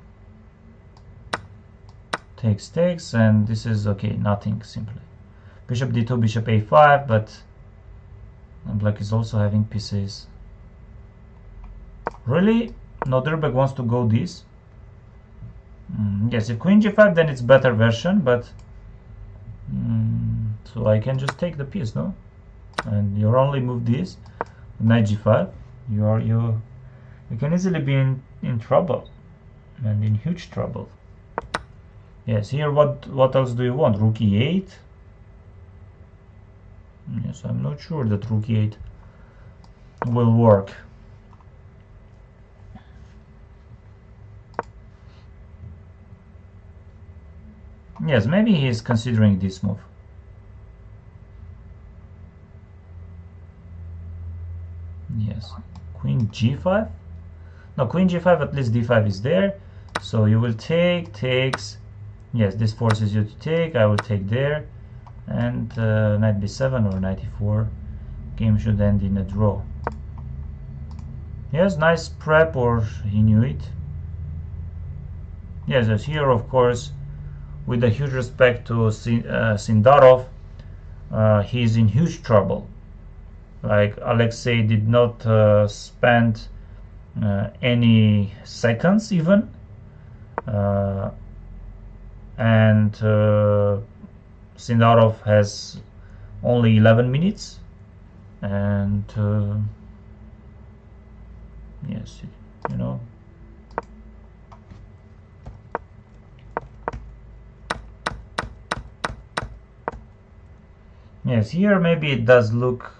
Takes, and this is okay, nothing simply. Bishop d2, bishop a5, but black is also having pieces. Really? Noderbeck wants to go this? Yes, if queen g5 then it's better version, but so I can just take the piece, no? And you only move this, knight g5. You can easily be in trouble, and in huge trouble. Yes, here what else do you want? Rook e8. Yes, I'm not sure that rook e8 will work. Yes, maybe he is considering this move. Yes, queen g5. No, queen g5, at least d5 is there. So you will take, takes. Yes, this forces you to take. I will take there. And knight b7 or knight e4. Game should end in a draw. Yes, nice prep, or he knew it. Yes, as here, of course, with a huge respect to Sindarov, he's in huge trouble. Like, Alexei did not spend any seconds even, and Sindarov has only 11 minutes, and yes, you know. Yes, here maybe it does look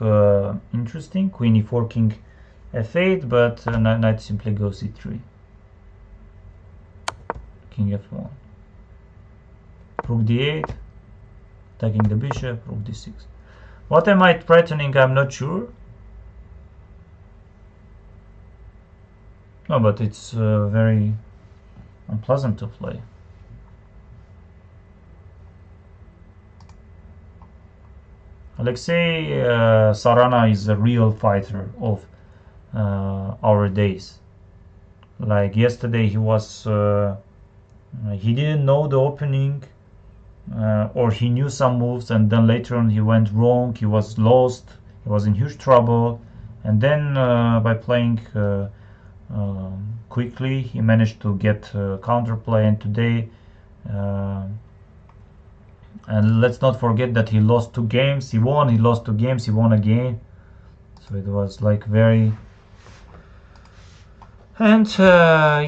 interesting. Queen e4, king f8, but knight simply goes e3. King f1. Rook d8, attacking the bishop, rook d6. What am I threatening? I'm not sure. No, but it's very unpleasant to play. Alexei Sarana is a real fighter of our days. Like yesterday, he was he didn't know the opening, or he knew some moves, and then later on he went wrong. He was lost. He was in huge trouble, and then by playing quickly, he managed to get counterplay. And today. And let's not forget that he lost 2 games. He won, he lost 2 games, he won again. So it was like very... And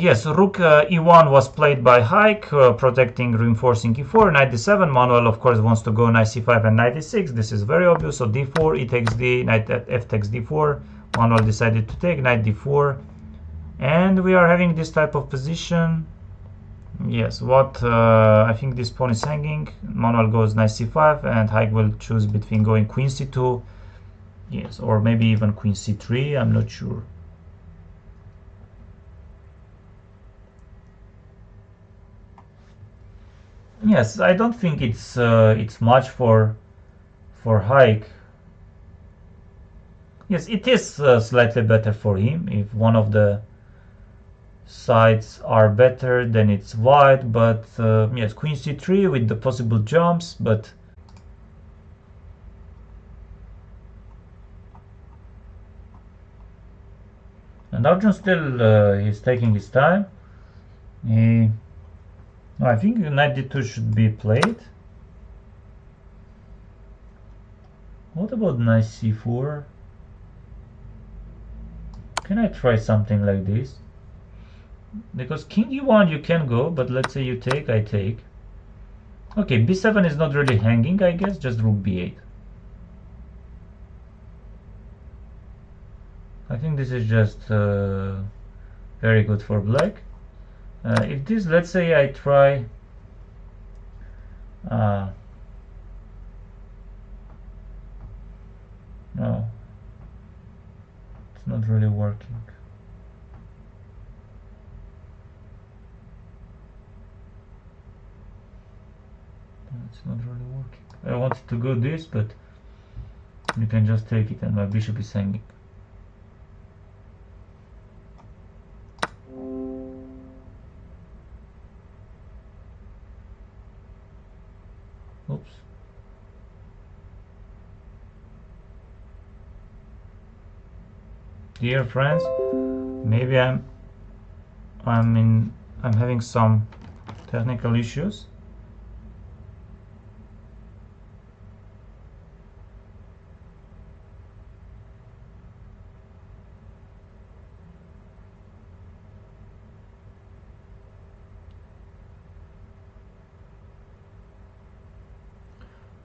yes, rook e1 was played by Haik, protecting, reinforcing e4, knight d7. Manuel, of course, wants to go knight c5 and knight e6. This is very obvious. So d4, e takes d, knight f takes d4. Manuel decided to take knight d4. And we are having this type of position. Yes, what I think this pawn is hanging. Manuel goes knight c5, and Haik will choose between going queen c2, yes, or maybe even queen c3. I'm not sure. Yes, I don't think it's much for Haik. Yes, it is slightly better for him if one of the sides are better, then it's white. But yes, queen c3 with the possible jumps, but and Arjun still he's taking his time. No, I think knight d2 should be played. What about knight c4? Can I try something like this? Because king e1 you can go, but let's say you take, I take. Okay, b7 is not really hanging, I guess, just rook b8. I think this is just very good for black. If this, let's say I try no, it's not really working. It's not really working. I wanted to go this, but you can just take it and my bishop is hanging. Oops. Dear friends, maybe I'm having some technical issues.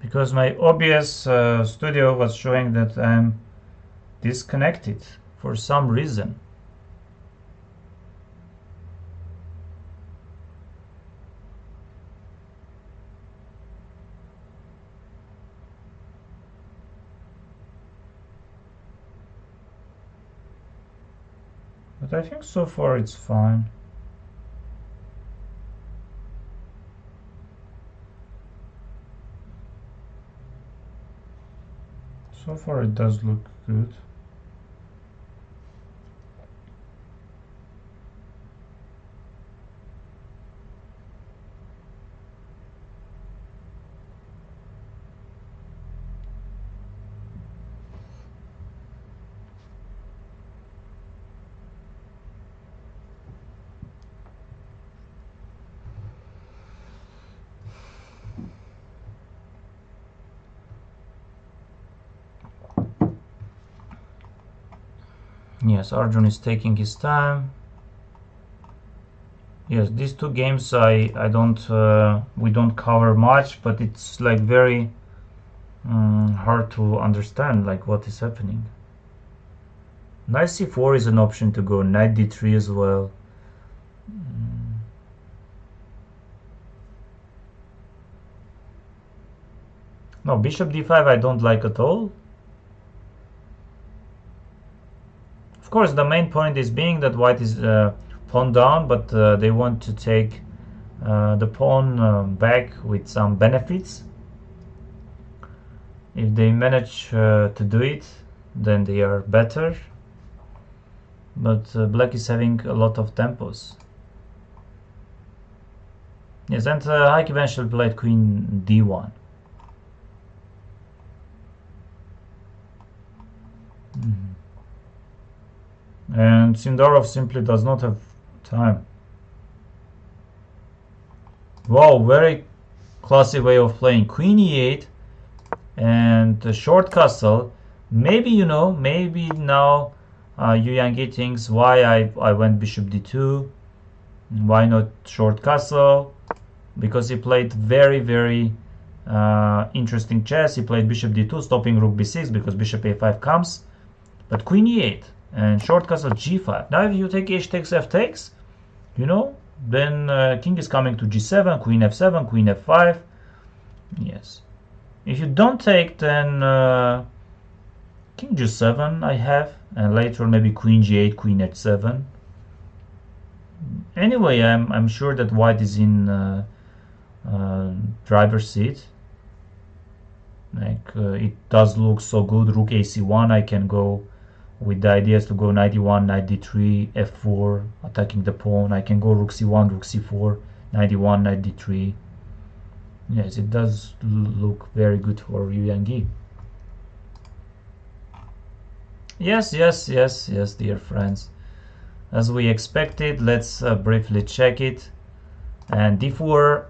Because my OBS studio was showing that I'm disconnected for some reason. But I think so far it's fine. So far it does look good. Yes, Arjun is taking his time. Yes, these two games I don't we don't cover much, but it's like very hard to understand like what is happening. Knight c4 is an option to go, knight d3 as well. No, bishop d5 I don't like at all. Of course, the main point is being that white is pawn down, but they want to take the pawn back with some benefits. If they manage to do it, then they are better. But black is having a lot of tempos. Yes, and Haik eventually played queen d1. And Sindarov simply does not have time. Wow, very classy way of playing. Queen e8 and the short castle. Maybe, you know, maybe now Yu Yang thinks why I went bishop d2. Why not short castle? Because he played very interesting chess. He played bishop d2, stopping rook b6 because bishop a5 comes. But queen e8 and short castle g5. Now if you take h takes f takes, you know, then king is coming to g7, queen f7, queen f5. Yes. If you don't take, then king g7 I have, and later maybe queen g8, queen h7. Anyway, I'm sure that white is in driver's seat. Like it does look so good. Rook ac1, I can go with the ideas to go knight e1, knight d3, f4, attacking the pawn. I can go rook c1, rook c4, knight e1, knight d3. Yes, it does look very good for Yu Yang. Yes, dear friends. As we expected, let's briefly check it. And d4.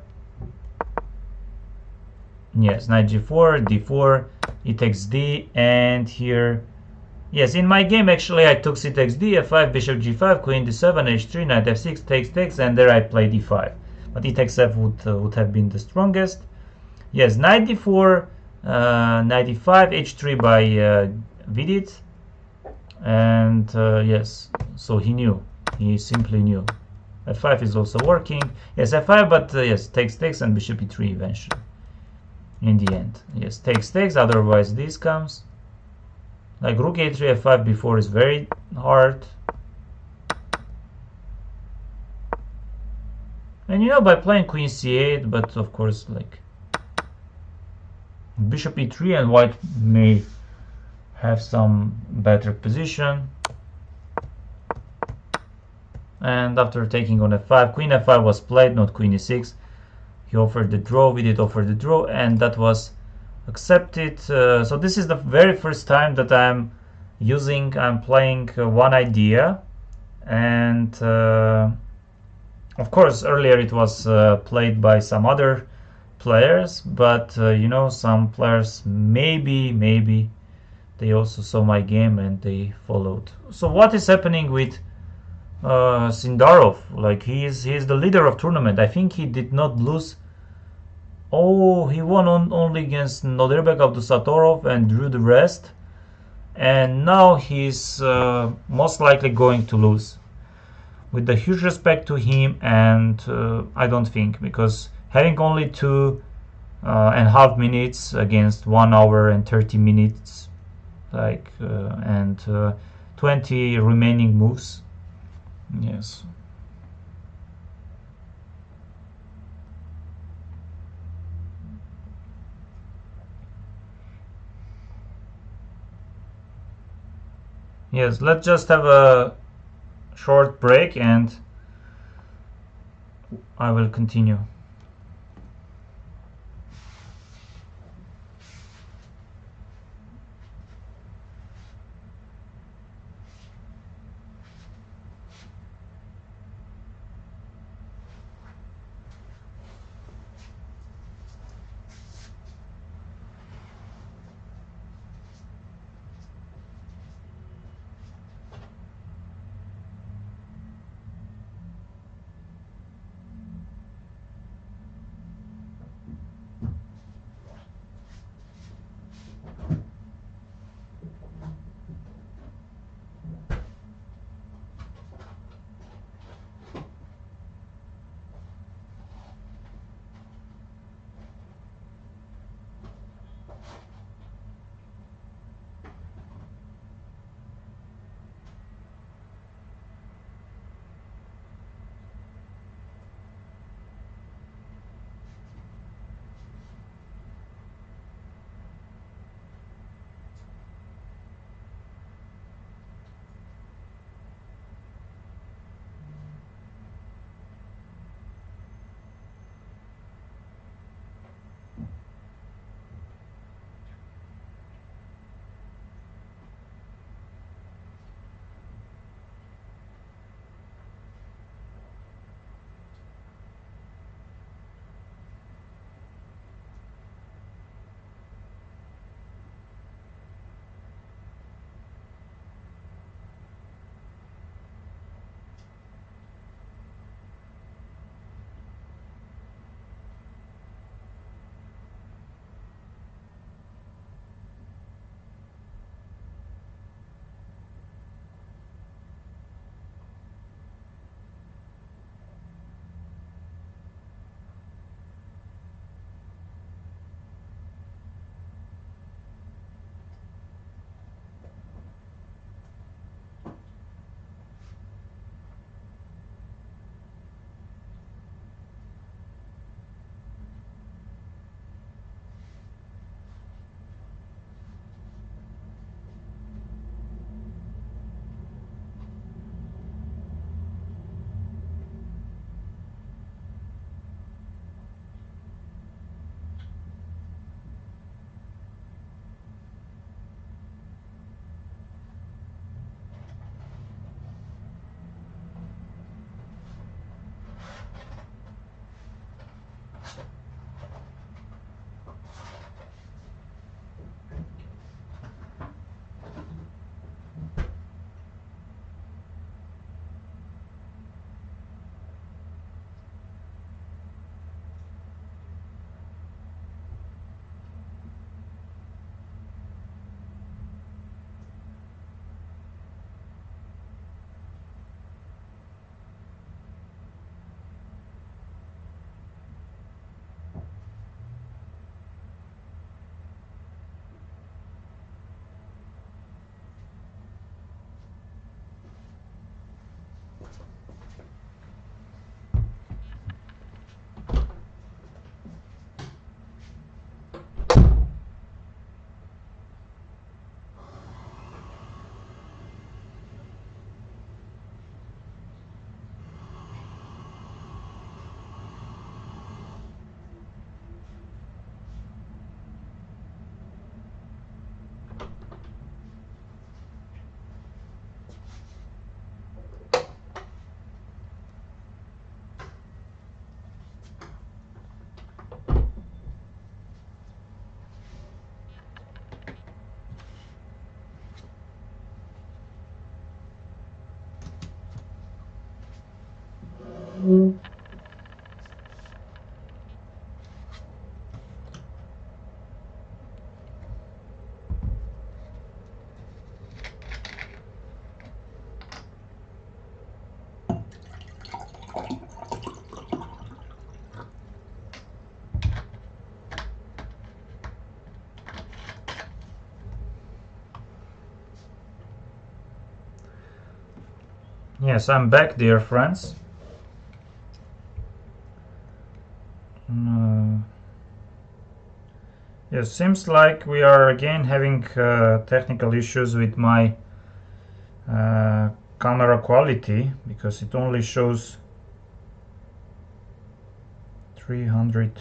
Yes, knight g4, d4, e takes d, and here. Yes, in my game actually I took c takes d, f5, bishop g5, queen d7, h3, knight f6, takes, and there I played d5. But e takes f would have been the strongest. Yes, knight d4, knight e5, h3 by Vidit. And yes, so he knew. He simply knew. f5 is also working. Yes, f5, but yes, takes, and bishop e3 eventually. In the end. Yes, takes, otherwise this comes. Like rook a3, f5 before is very hard. And you know, by playing queen c8, but of course like bishop e3 and white may have some better position. And after taking on f5, queen f5 was played, not queen e6. He offered the draw, we did offer the draw, and that was accepted. So this is the very first time that I'm playing one idea, and of course earlier it was played by some other players, but you know, some players maybe they also saw my game and they followed. So what is happening with Sindarov? Like he is the leader of tournament. I think he did not lose. Oh, he won only against Nodirbek Abdusatorov and drew the rest. And now he's most likely going to lose. With the huge respect to him, and I don't think, because having only 2.5 minutes against 1 hour and 30 minutes, like and 20 remaining moves, Yes. Yes, let's just have a short break and I will continue. Yes, I'm back, dear friends. Yes, seems like we are again having technical issues with my camera quality, because it only shows 300.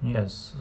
Yes.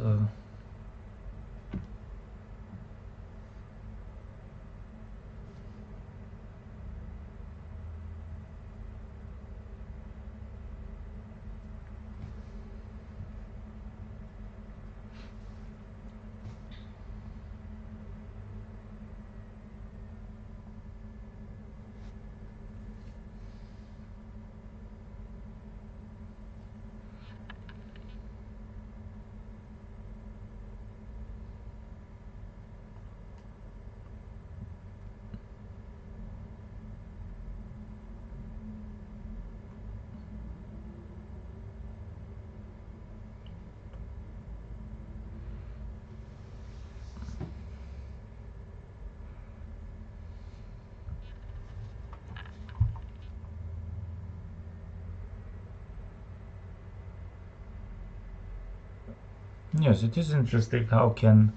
Yes, it is interesting. How can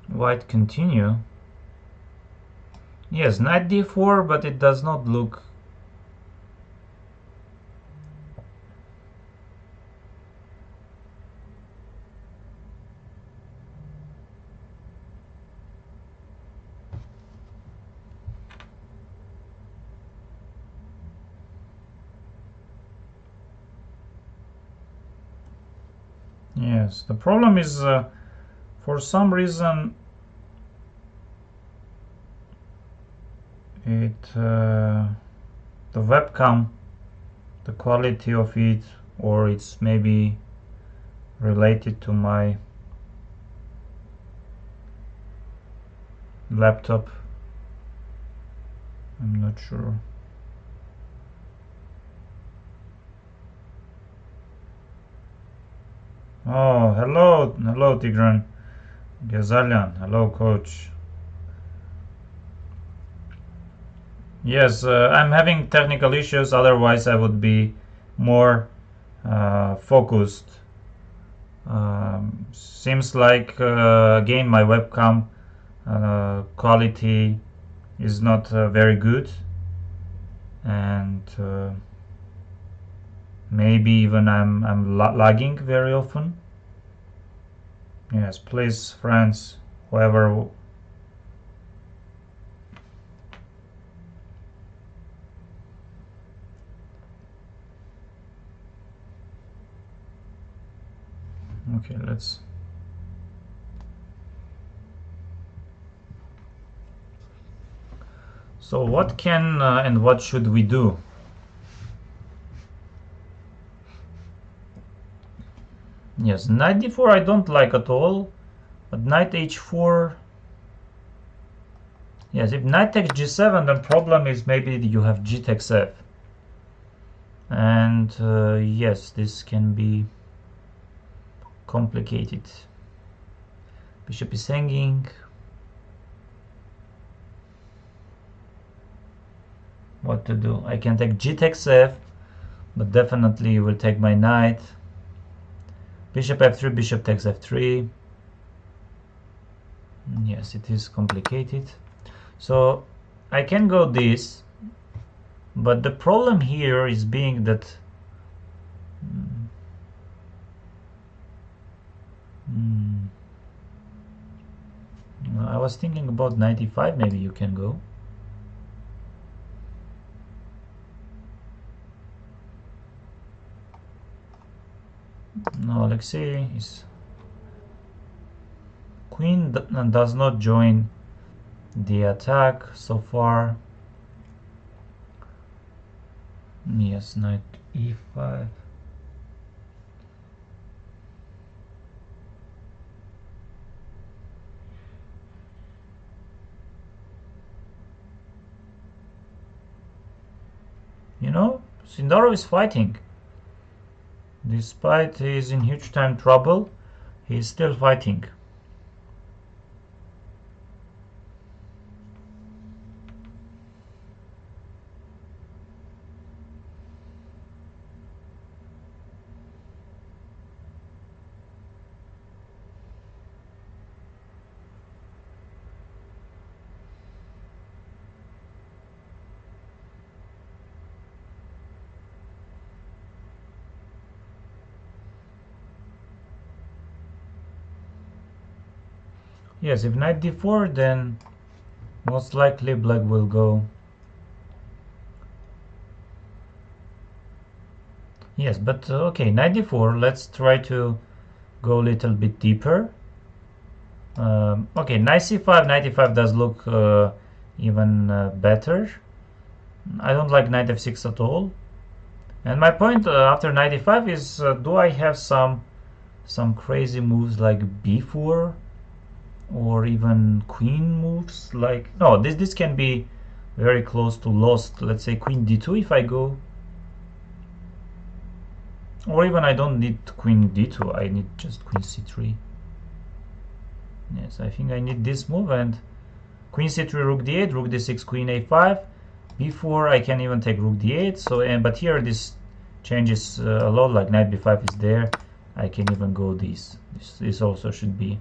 white continue? Yes, knight d4, but it does not look. Yes, the problem is for some reason the webcam, the quality of it, or it's maybe related to my laptop. I'm not sure. Oh, hello Tigran Gazalian, hello coach. Yes, I'm having technical issues, otherwise I would be more focused. Seems like again my webcam quality is not very good, and maybe even I'm lagging very often. Yes, please, friends, whoever. Okay, let's. So what can and what should we do? Yes, knight d4 I don't like at all, but knight h4. Yes, if knight takes g7, then problem is maybe you have g takes f. And yes, this can be complicated. Bishop is hanging. What to do? I can take g takes f, but definitely will take my knight. Bishop f3, bishop takes f3. Yes, it is complicated. So I can go this, but the problem here is being that was thinking about knight e5, maybe you can go. No, Alexei is queen does not join the attack so far. Yes, knight e5. You know, Sindaro is fighting. Despite he is in huge time trouble, he is still fighting. Yes, if knight d4, then most likely black will go. Yes, but okay, knight d4. Let's try to go a little bit deeper. Okay, knight c5, knight e5 does look even better. I don't like knight f6 at all. And my point after knight e5 is, do I have some crazy moves like b4? Or even queen moves, like, no, this can be very close to lost. Let's say queen d2 if I go, or even I don't need queen d2, I need just queen c3. Yes, I think I need this move, and queen c3, rook d8, rook d6, queen a5, b4. I can even take rook d8. So, but here this changes a lot, like knight b5 is there. I can even go this also should be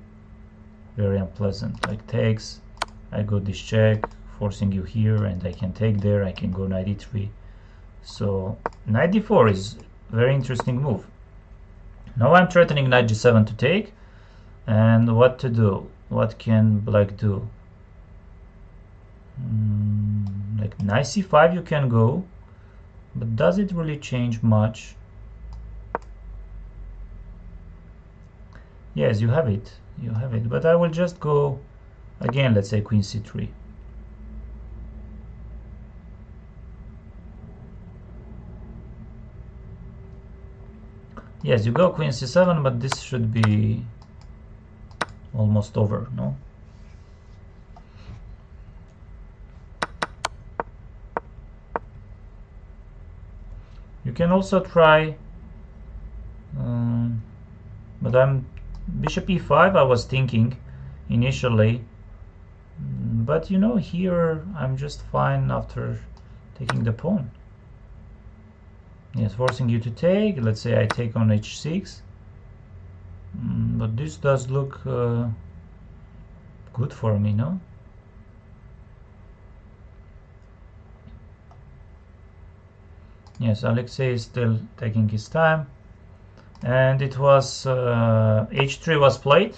very unpleasant, like takes, I go this check, forcing you here, and I can take there, I can go knight e3. So knight d4 is very interesting move. Now I'm threatening knight g7 to take, and what to do? What can black do? Like knight c5 you can go, but does it really change much? Yes, you have it. You have it, but I will just go again, let's say queen c3. Yes, you go queen c7, but this should be almost over, no? You can also try, but bishop e5 I was thinking initially, but you know, here I'm just fine after taking the pawn. Yes, forcing you to take. Let's say I take on h6, but this does look good for me, no? Yes, Alexei is still taking his time. And it was h3 was played,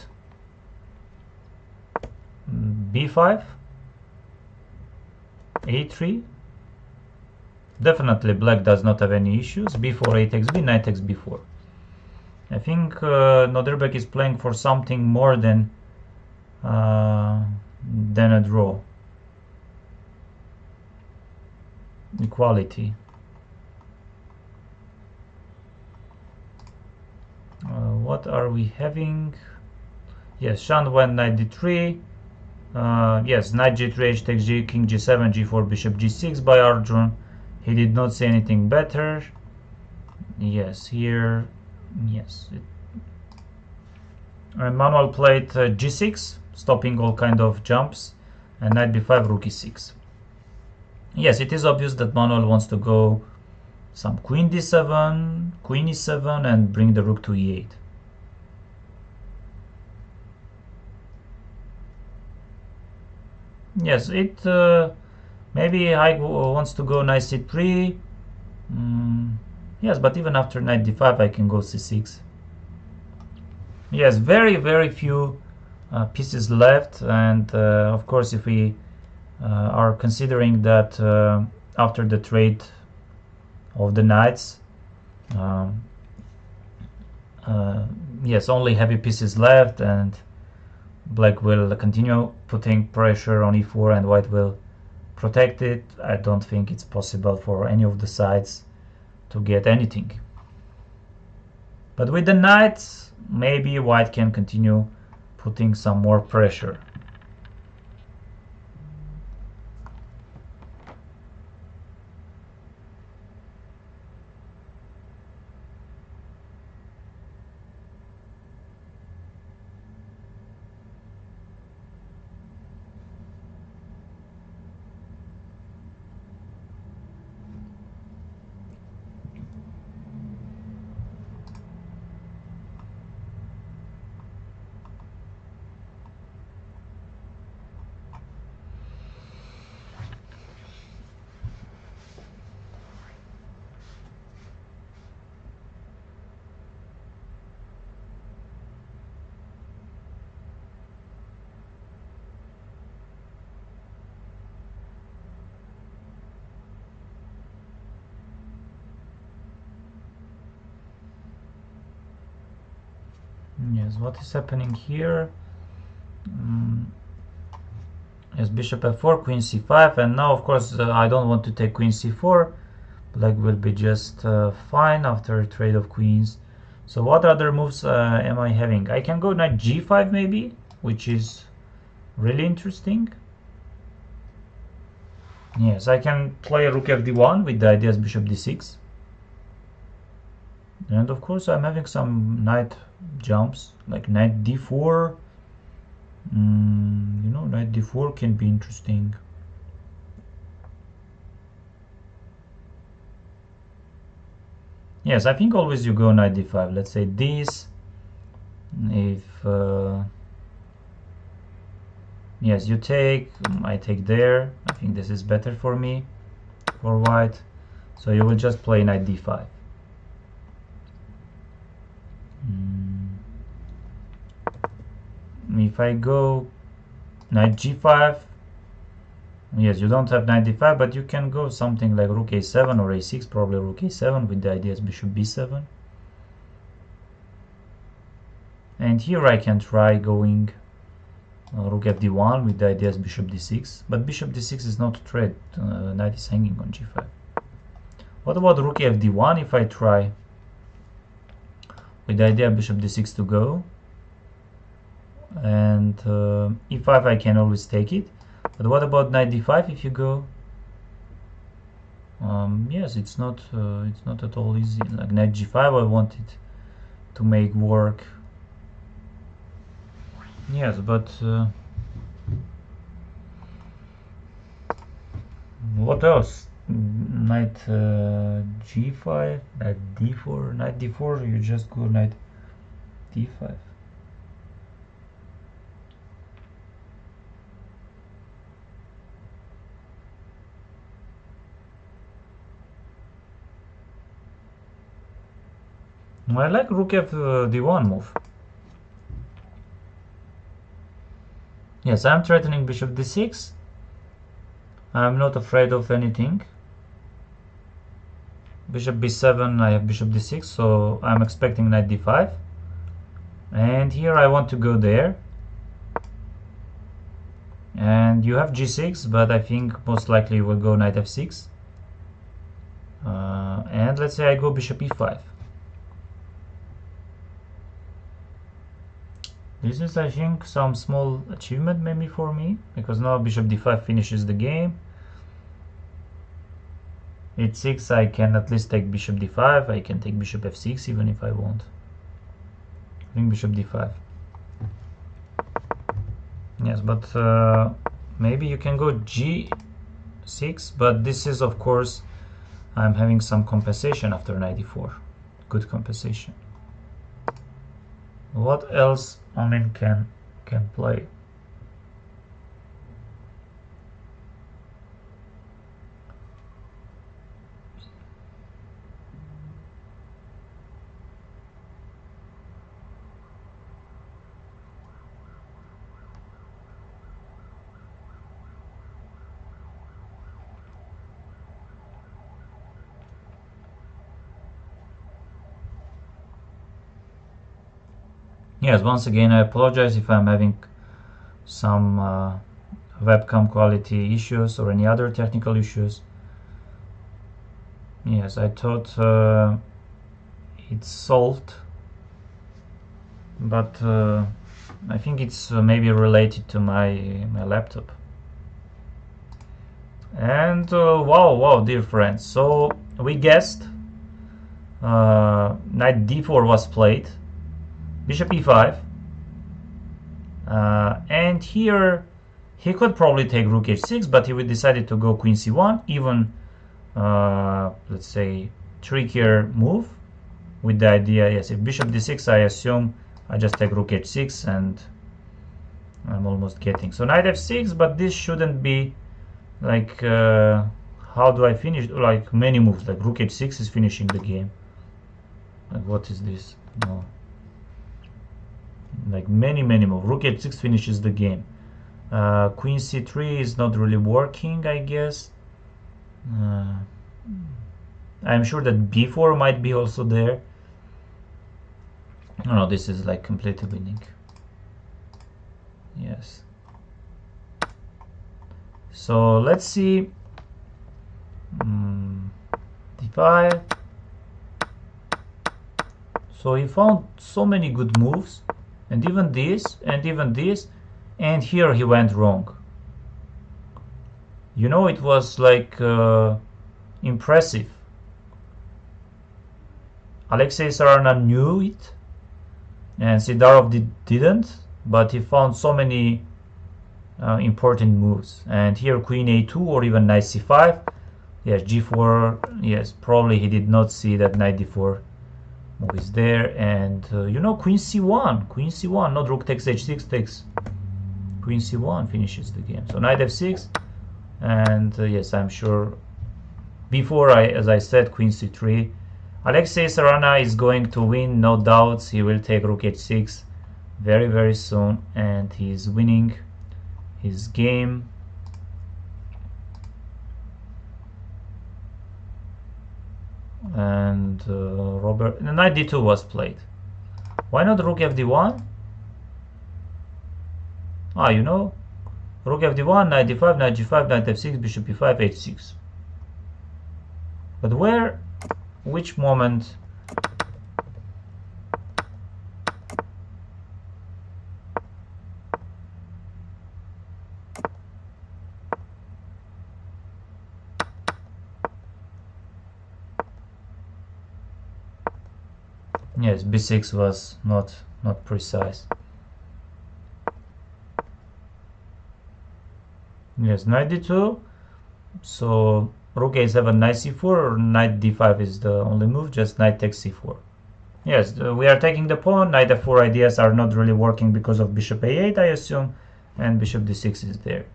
b5, a3. Definitely black does not have any issues. b4, a takes b, knight takes b4. I think Noderbek is playing for something more than a draw. Equality. What are we having? Yes, Shand went knight d3. Yes, knight g3, h takes g, king g7, g4, bishop g6 by Arjun. He did not say anything better. Yes, here, yes. And Manuel played g6, stopping all kind of jumps, and knight b5, rook e6. Yes, it is obvious that Manuel wants to go some queen d7, queen e7, and bring the rook to e8. Yes, it maybe Haig wants to go knight c3. Yes, but even after knight d5 I can go c6. Yes, very few pieces left, and of course if we are considering that after the trade of the knights, um, yes, only heavy pieces left, and black will continue putting pressure on e4 and white will protect it. I don't think it's possible for any of the sides to get anything. But with the knights, maybe white can continue putting some more pressure. Yes, what is happening here? Yes, bishop f4, queen c5, and now of course I don't want to take queen c4. Black will be just fine after a trade of queens. So what other moves am I having? I can go knight g5 maybe, which is really interesting. Yes, I can play rook fd1 with the idea as bishop d6. And of course I'm having some knight jumps, like knight d4. You know, knight d4 can be interesting. Yes, I think always you go knight d5. Let's say this. If yes, you take, I take there. I think this is better for me, for white. So you will just play knight d5. If I go knight g5, yes, you don't have knight d5, but you can go something like rook a7 or a6, probably rook a7 with the idea as bishop b7. And here I can try going rook fd1 with the idea as bishop d6, but bishop d6 is not a threat. Knight is hanging on g5. What about rook fd1 if I try with the idea bishop d6 to go? And e5 I can always take it. But what about knight d5 if you go? Yes, it's not at all easy. Like knight g5 I want it to make work. Yes, but what else? Knight g5, knight d4, knight d4, you just go knight d5. I like rook f d1 move. Yes, I'm threatening bishop d6. I'm not afraid of anything. Bishop b7, I have bishop d6, so I'm expecting knight d5. And here I want to go there. And you have g6, but I think most likely you will go knight f6. And let's say I go bishop e5. This is, I think, some small achievement maybe for me, because now bishop d5 finishes the game. h6, I can at least take bishop d5. I can take bishop f6 even if I want. I think bishop d5. Yes, but maybe you can go g6, but this is, of course, I'm having some compensation after knight d4. Good compensation. What else Omin can play? Yes, once again, I apologize if I'm having some webcam quality issues or any other technical issues. Yes, I thought it's solved, but I think it's maybe related to my laptop. And wow, dear friends, so we guessed knight d4 was played, bishop e5, and here he could probably take rook h6, but he would decided to go queen c1, even let's say trickier move, with the idea, yes, if bishop d6, I assume I just take rook h6 and I'm almost getting. So knight f6, but this shouldn't be like how do I finish, like many moves, like rook h6 is finishing the game. Like what is this? No. Like many moves. Rook h6 finishes the game. Queen c3 is not really working, I guess. I'm sure that b4 might be also there. No, this is like completely winning. Yes. So let's see. d5. So he found so many good moves, and even this, and here he went wrong. You know, it was like impressive. Alexei Sarana knew it, and Sidarov didn't, but he found so many important moves. And here queen a2 or even knight c5. Yes, g4. Yes, probably he did not see that knight d4 move is there. And you know, queen c1, not rook takes h6, takes queen c1 finishes the game. So knight f6, and yes, I'm sure before as I said, queen c3. Alexei Sarana is going to win, no doubts. He will take rook h6 very soon, and he's winning his game. And knight d2 was played. Why not rook fd1? You know, rook fd1, knight d5, knight g5, knight f6, bishop e5, h6. But which moment? Yes, b6 was not precise. Yes, knight d2. So rook a7, knight c4, or knight d5 is the only move, just knight takes c4. Yes, we are taking the pawn. Knight f4 ideas are not really working because of bishop a8, I assume, and bishop d6 is there.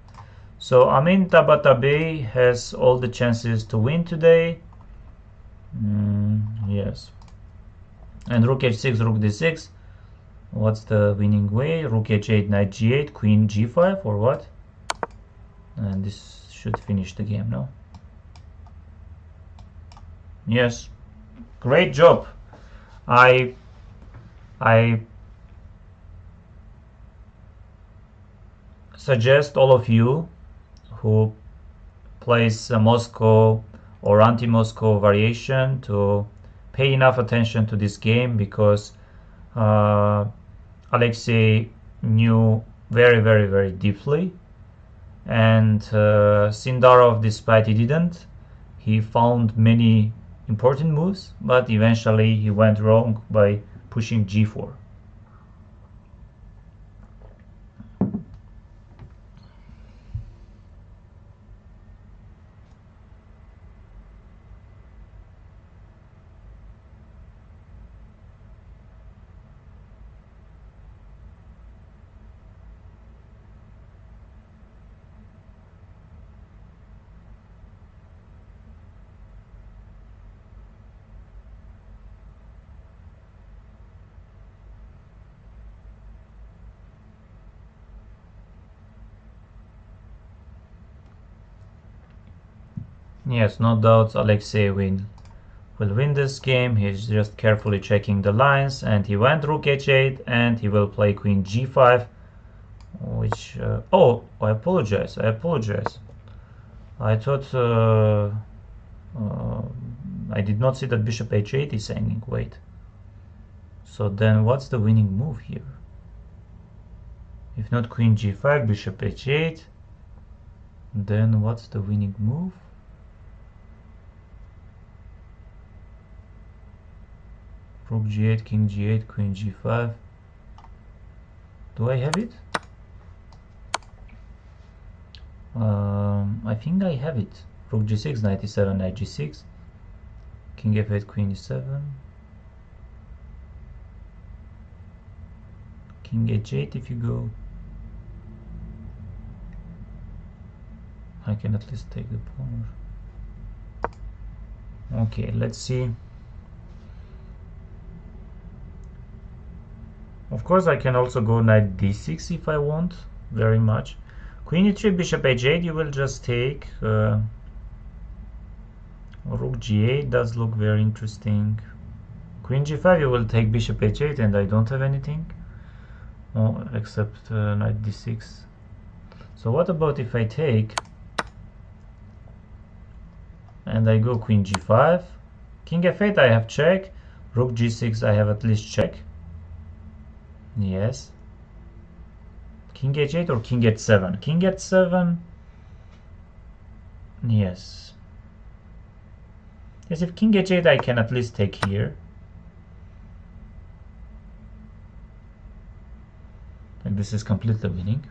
So Amin Tabatabai has all the chances to win today. Yes. And rook h6, rook d6. What's the winning way? Rook h8, knight g8, queen g5, or what? And this should finish the game, no? Yes. Great job. I suggest all of you who plays Moscow or anti-Moscow variation to pay enough attention to this game, because Alexei knew very deeply, and Sindarov, despite he didn't, he found many important moves, but eventually he went wrong by pushing g4. Yes, no doubts Alexei will will win this game. He's just carefully checking the lines, and he went rook h8, and he will play queen g5, which oh, I apologize. I thought I did not see that bishop h8 is hanging. Wait, so then what's the winning move here? If not queen g5, bishop h8, then what's the winning move? Rook g8, king g8, queen g5. Do I have it? I think I have it. Rook g6, knight e7, knight g6, king f8, queen e7, king h8 if you go. I can at least take the pawn. Okay, let's see. Of course, I can also go knight d6 if I want very much. Queen e3, bishop h8, you will just take. Rook g8 does look very interesting. Queen g5, you will take bishop h8, and I don't have anything. Oh, except knight d6. So what about if I take and I go queen g5, king f8, I have check, rook g6, I have at least check. Yes. King h8 or king h7? King h7. Yes. Yes, if king h8, I can at least take here. Like this is completely winning.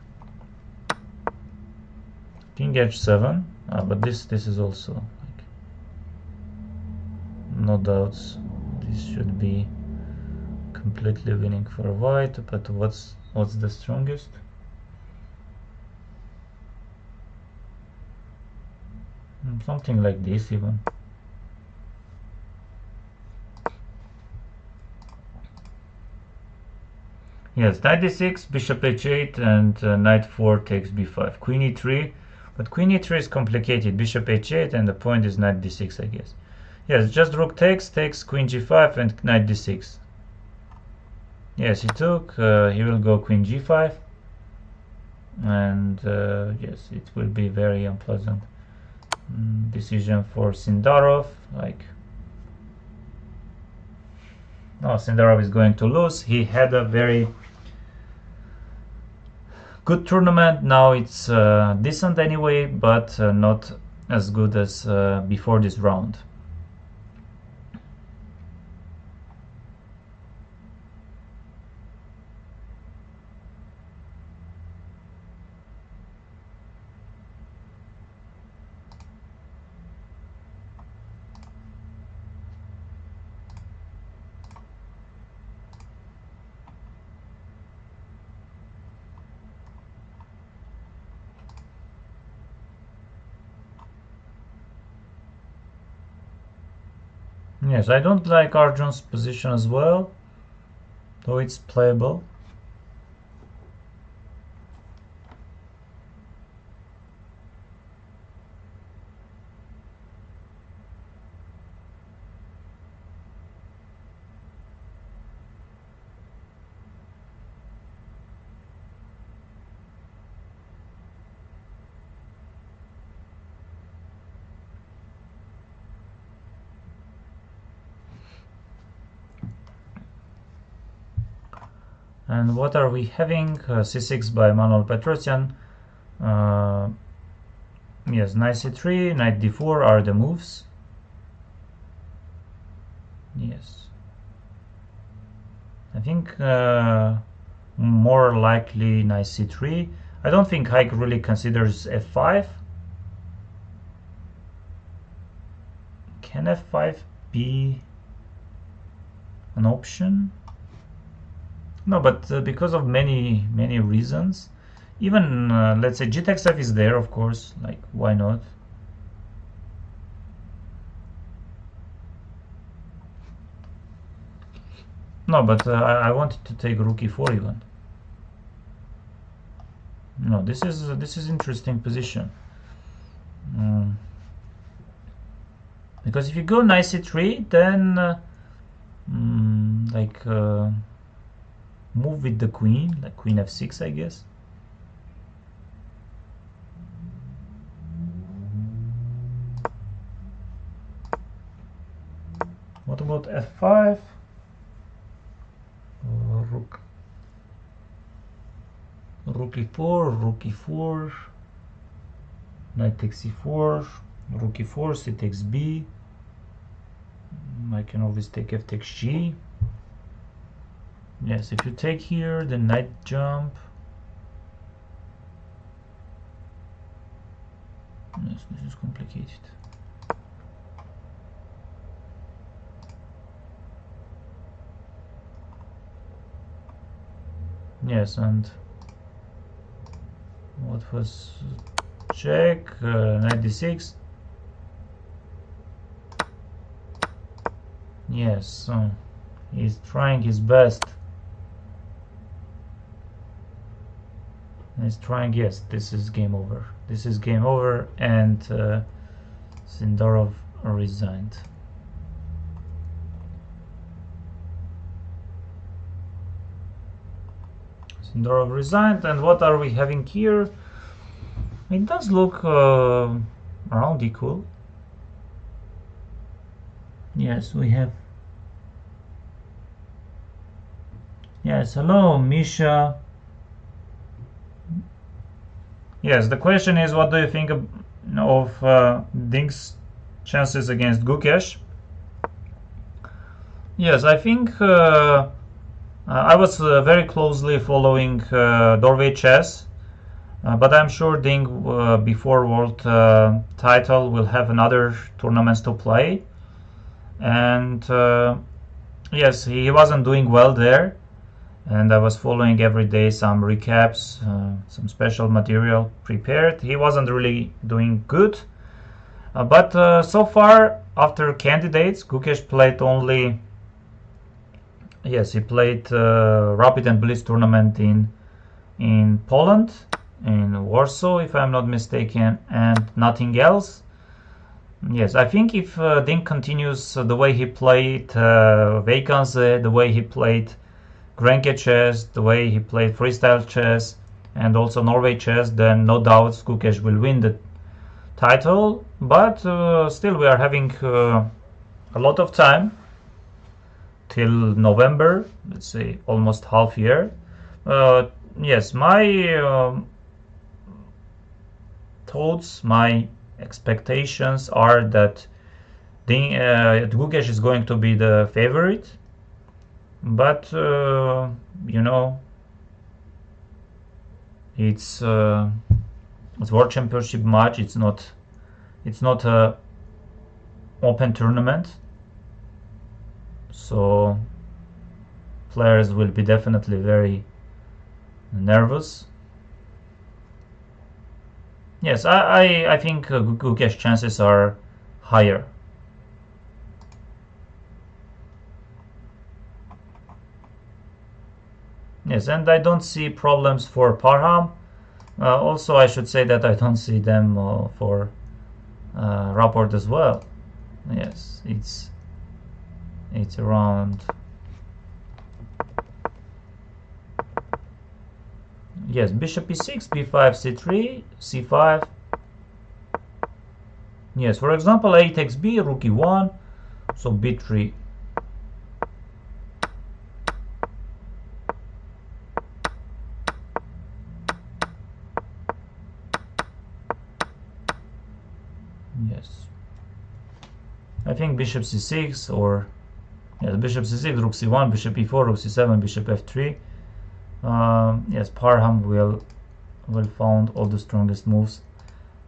King h7. But this is also like, no doubts, this should be completely winning for white. But what's the strongest? Something like this even. Yes, knight d6, bishop h8, and knight 4 takes b5. Queen e3, but queen e3 is complicated. Bishop h8, and the point is knight d6, I guess. Yes, just rook takes queen g5 and knight d6. Yes, he took. He will go queen g5, and yes, it will be very unpleasant decision for Sindarov. Like, no, Sindarov is going to lose. He had a very good tournament. Now it's decent anyway, but not as good as before this round. Yes, I don't like Arjun's position as well, though it's playable. And what are we having? c6 by Manuel Petrosian. Yes, knight c3, knight d4 are the moves. Yes. I think more likely knight c3. I don't think Haik really considers f5. Can f5 be an option? No, but because of many reasons, even let's say g takes f is there, of course. Like, why not? No, but I wanted to take rook e4 even. No, this is interesting position. Because if you go knight c3, then move with the queen, like queen f6, I guess. What about f5? Rook e4, rook e4, knight takes c4, rook e4, c takes b. I can always take f takes g. Yes, if you take here, the knight jump. Yes, this is complicated. Yes, and what was check, knight d6. Yes, so he's trying his best. He's trying, yes, this is game over. This is game over, and Sindarov resigned. Sindarov resigned, and what are we having here? It does look around equal. Yes, we have. Yes, hello, Misha. Yes, the question is, what do you think of Ding's chances against Gukesh? Yes, I think I was very closely following Norway chess, but I'm sure Ding before world title will have another tournaments to play, and yes, he wasn't doing well there, and I was following every day some recaps, some special material prepared. He wasn't really doing good, but so far after candidates, Gukesh played only. Yes, he played Rapid and Blitz tournament in Poland, in Warsaw, if I'm not mistaken, and nothing else. Yes, I think if Ding continues the way he played Veikanze, the way he played Grenke chess, the way he played freestyle chess, and also Norway chess, then no doubts Gukesh will win the title. But still, we are having a lot of time till November, let's say almost half year. Yes, my thoughts, my expectations are that Gukesh is going to be the favorite, but you know, it's World Championship match. It's not a open tournament, so players will be definitely very nervous. Yes, I think Gukesh chances are higher. Yes, and I don't see problems for Parham. Also, I should say that I don't see them for Rapport as well. Yes, it's around. Yes, bishop e6, b5, c3, c5. Yes, for example, a takes b, rook e1, so b3. Yes, I think bishop c6, or yes, bishop c6, rook c1, bishop e4, rook c7, bishop f3. Yes, Parham will found all the strongest moves,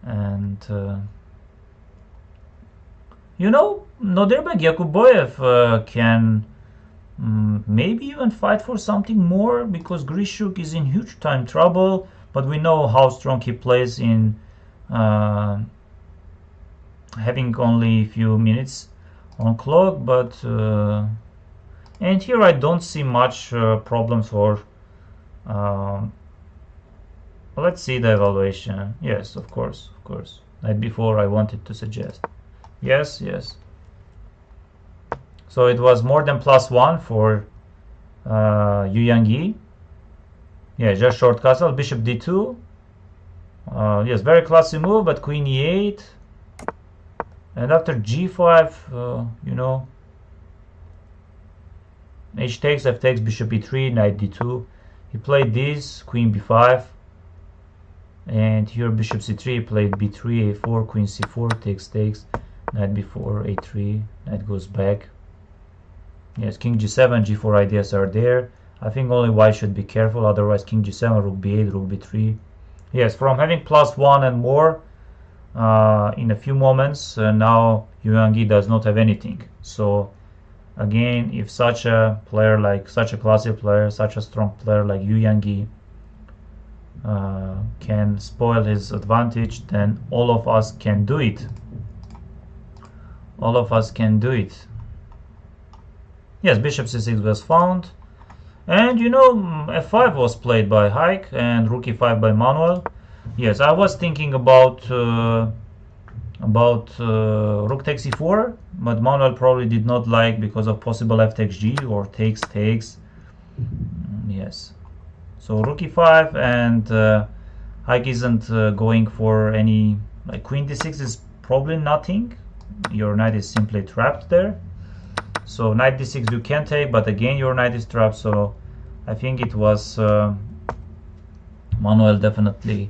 and you know, Nodirbek Yakuboyev can maybe even fight for something more, because Grishuk is in huge time trouble, but we know how strong he plays in having only a few minutes on clock. But and here I don't see much problems for let's see the evaluation. Yes, of course. Like before, I wanted to suggest. Yes. So it was more than +1 for Yu Yangyi. Yeah, just short castle, bishop d2. Yes, very classy move, but queen e8. And after g5, you know, h takes, f takes, bishop e3, knight d2. He played this, queen b5. And here bishop c3, he played b3, a4, queen c4, takes, knight b4, a3, knight goes back. Yes, king g7, g4 ideas are there. I think only white should be careful, otherwise king g7, rook b8, rook b3. Yes, from having +1 and more in a few moments, now Yu Yangyi does not have anything. So again, if such a player, like such a classy player, such a strong player like Yu Yangyi can spoil his advantage, then all of us can do it. All of us can do it. Yes, bishop c6 was found. And you know, f5 was played by Haik and rook e5 by Manuel. Yes, I was thinking about rook takes e4, but Manuel probably did not like because of possible f takes g or takes. Yes, so rook e5, and Haik isn't going for any, like queen d6 is probably nothing. Your knight is simply trapped there. So knight d6 you can take, but again your knight is trapped. So I think it was Manuel definitely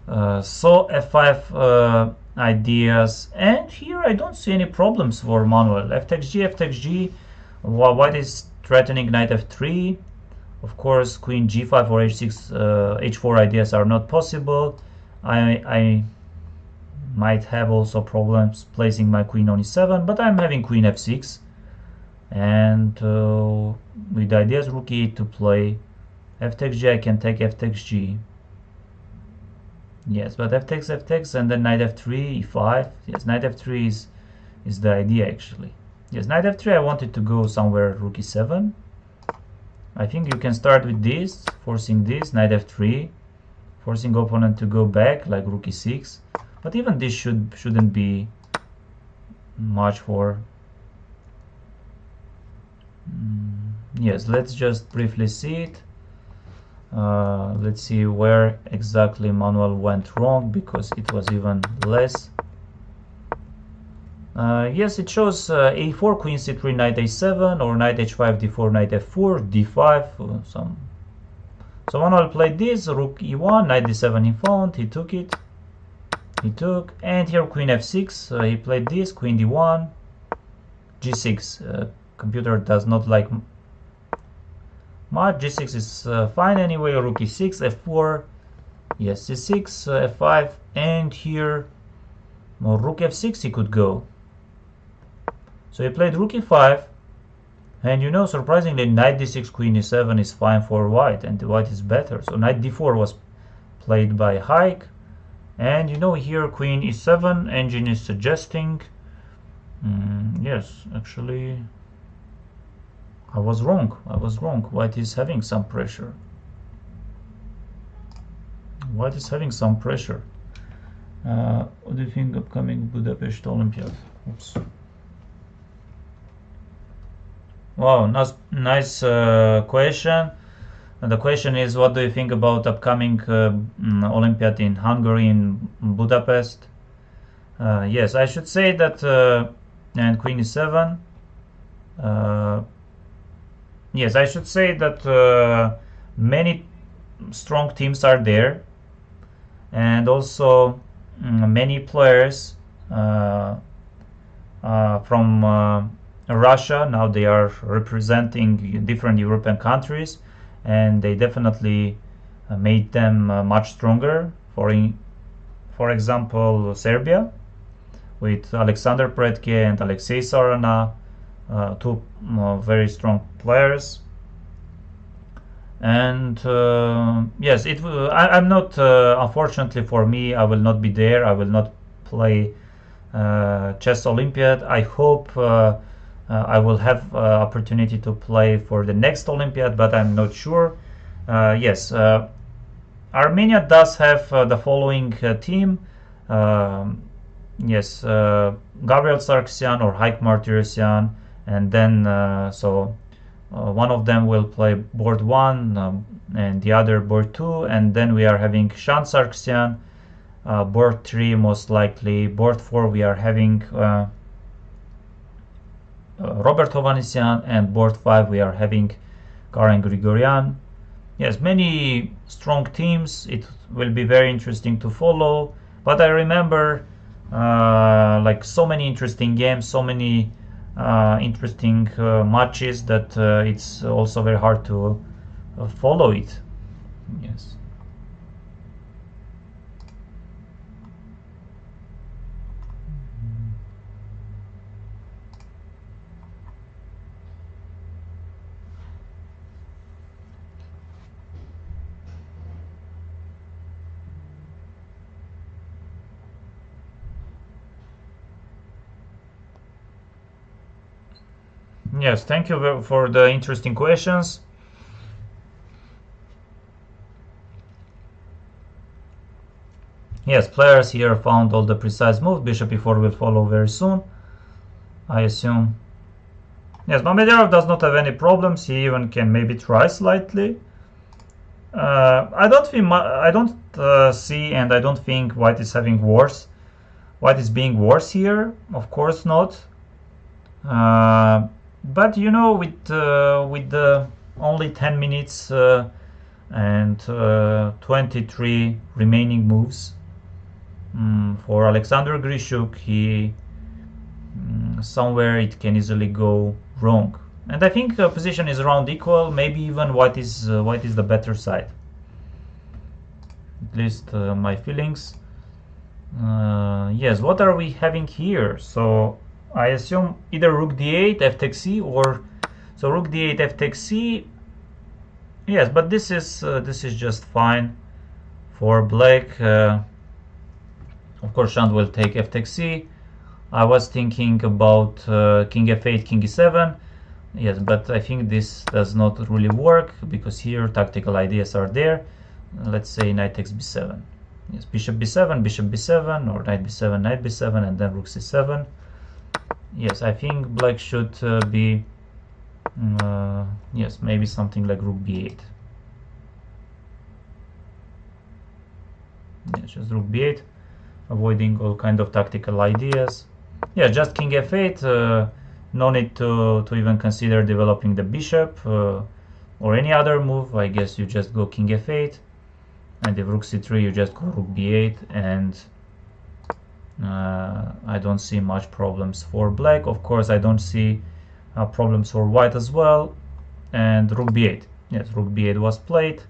saw f5 ideas, and here I don't see any problems for Manuel. F takes g. White is threatening knight f3. Of course, queen g5 or h6, h4 ideas are not possible. I might have also problems placing my queen on e7, but I'm having queen f6. And with the ideas rook e8 to play f takes g, I can take f takes g. Yes, but f takes, and then knight f3, e5. Yes, knight f3 is the idea actually. Yes, knight f3, I wanted to go somewhere rook e7. I think you can start with this, forcing this, knight f3, forcing opponent to go back like rook e6. But even this shouldn't be much for... Yes, let's just briefly see it. Let's see where exactly Manuel went wrong, because it was even less. Yes, it shows a4, queen c3, knight a7, or knight h5, d4, knight f4, d5. So Manuel played this, rook e1, knight d7 he found, he took it. And here queen f6, he played this, queen d1, g6. Computer does not like much. G6 is fine anyway. Rook e6, f4, yes, c6, f5, and here rook f6 he could go. So he played rook e5, and you know, surprisingly, knight d6, queen e7 is fine for white, and the white is better. So knight d4 was played by Haik, and you know, here queen e7, engine is suggesting. Yes, actually, I was wrong. White is having some pressure. What do you think upcoming Budapest Olympiad? Oops. Wow, nice question. And the question is, what do you think about upcoming Olympiad in Hungary, in Budapest? Yes, I should say that, and queen e7. Yes, I should say that many strong teams are there, and also many players from Russia. Now they are representing different European countries, and they definitely made them much stronger. For example, Serbia with Alexander Pretke and Alexei Sarana, two very strong players. And yes, I'm not, unfortunately for me, I will not be there. I will not play Chess Olympiad. I hope I will have opportunity to play for the next Olympiad, but I'm not sure. Yes, Armenia does have the following team. Yes, Gabriel Sargsyan or Haik Martirosyan and then one of them will play board 1 and the other board 2, and then we are having Shan Sargsyan. Board 3 most likely. Board 4 we are having Robert Hovhannisyan, and board 5 we are having Karen Grigoryan. Yes, many strong teams. It will be very interesting to follow. But I remember like so many interesting games, so many interesting matches that it's also very hard to follow it. Yes. Yes, thank you for the interesting questions. Yes, players here found all the precise moves. Bishop e4 will follow very soon, I assume. Yes, Mamedyarov does not have any problems. He even can maybe try slightly. I don't see, and I don't think White is having worse. White is being worse here, of course not. But you know, with the only 10 minutes and 23 remaining moves for Alexander Grishuk, he somewhere it can easily go wrong. And I think the position is around equal. Maybe even White is the better side. At least my feelings. Yes, what are we having here? So I assume either Rook d8, f takes c, or so Rook d8, f takes c. Yes, but this is just fine for Black. Of course, Shand will take f takes c. I was thinking about king f8, king e7. Yes, but I think this does not really work because here tactical ideas are there. Let's say knight takes b7. Yes, bishop b7, or knight b7, and then rook c7. Yes, I think Black should be yes, maybe something like rook b8. Yes, just rook b8, avoiding all kind of tactical ideas. Yeah, just king f8. No need to even consider developing the bishop or any other move. I guess you just go king f8, and if rook c3 you just go rook b8, and I don't see much problems for Black. Of course, I don't see problems for White as well. And rook b8. Yes, rook b8 was played.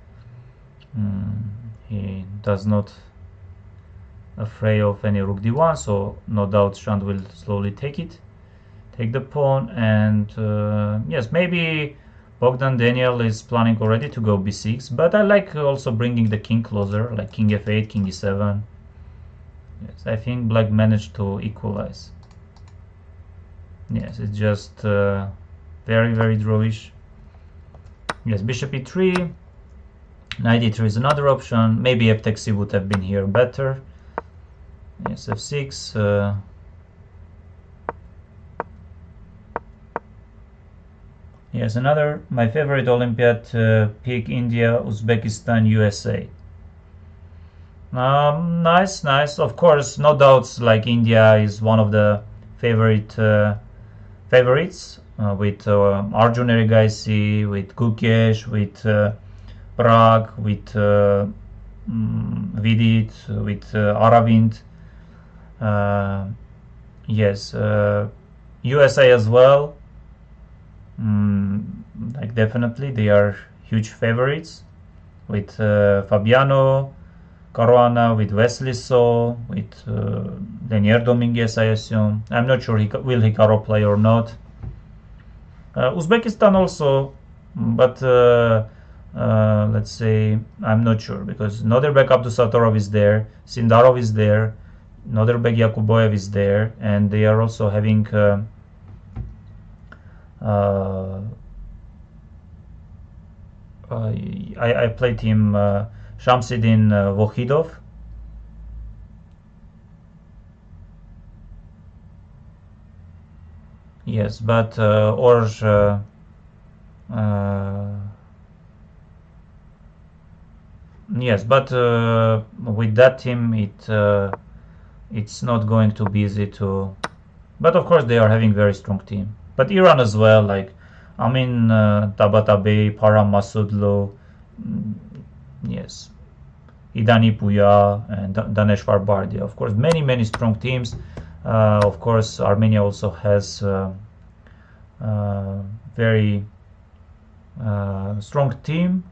He does not afraid of any rook d1, so no doubt Shand will slowly take the pawn. And yes, maybe Bogdan Daniel is planning already to go b6, but I like also bringing the king closer, like king f8, king e7. Yes, I think Black managed to equalize. Yes, it's just very, very drawish. Yes, bishop e3, knight e3 is another option. Maybe f takes c would have been here better. Yes, f6. Yes, another, my favorite Olympiad pick, India, Uzbekistan, USA. Nice. Of course, no doubts. Like India is one of the favorites with Arjun Erigaisi, with Gukesh, with Prag, with Vidit, with Aravind. Yes, USA as well. Like definitely, they are huge favorites with Fabiano Caruana, with Wesley So, with Daniel Dominguez, I assume. I'm not sure will Hikaru play or not. Uzbekistan also, but let's say I'm not sure, because Nodirbek Abdusatorov is there, Sindarov is there, Nodirbek Yakuboyev is there, and they are also having I played him Shamsidin Vohidov. Yes, but yes, but with that team, it's not going to be easy to. But of course, they are having very strong team. But Iran as well, like Amin Tabatabai, Param Masudlo, mm, yes, Idani Puya and Daneshvar Bardia. Of course, many strong teams. Of course, Armenia also has very strong team.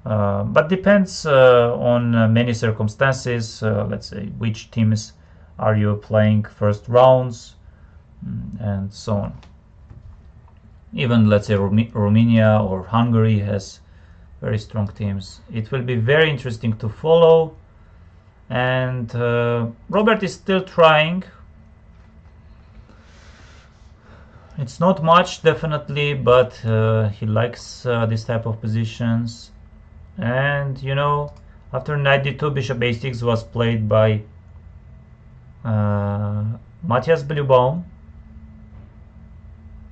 But depends on many circumstances. Let's say which teams are you playing first rounds, and so on. Even let's say Romania or Hungary has very strong teams. It will be very interesting to follow. And Robert is still trying. It's not much, definitely, but he likes this type of positions. And you know, after knight d2, bishop a6 was played by Matthias Bluebaum,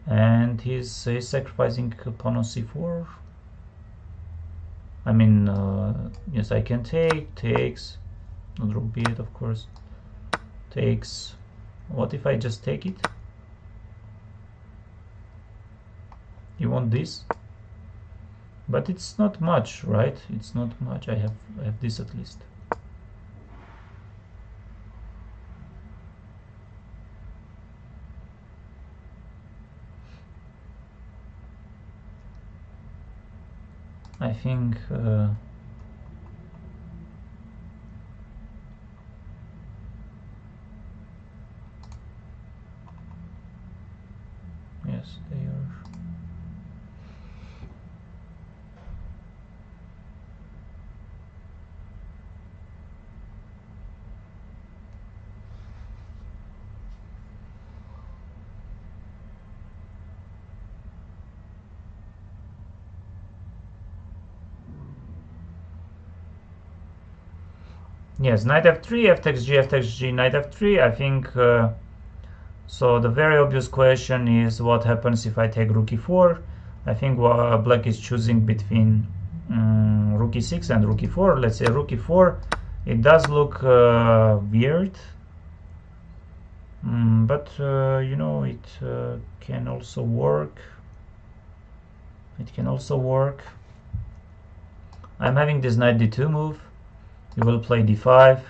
and he's sacrificing pawn on c4. I mean, yes, I can takes, not rook b8, of course, takes. What if I just take it? You want this? But it's not much, right? It's not much. I have this at least. I think yes, they are. Yes, knight f3, f takes g, f takes g, knight f3. I think so. The very obvious question is what happens if I take rook e4. I think black is choosing between rook e6 and rook e4. Let's say rook e4. It does look weird, but you know, it can also work. It can also work. I'm having this knight d2 move. You will play d5.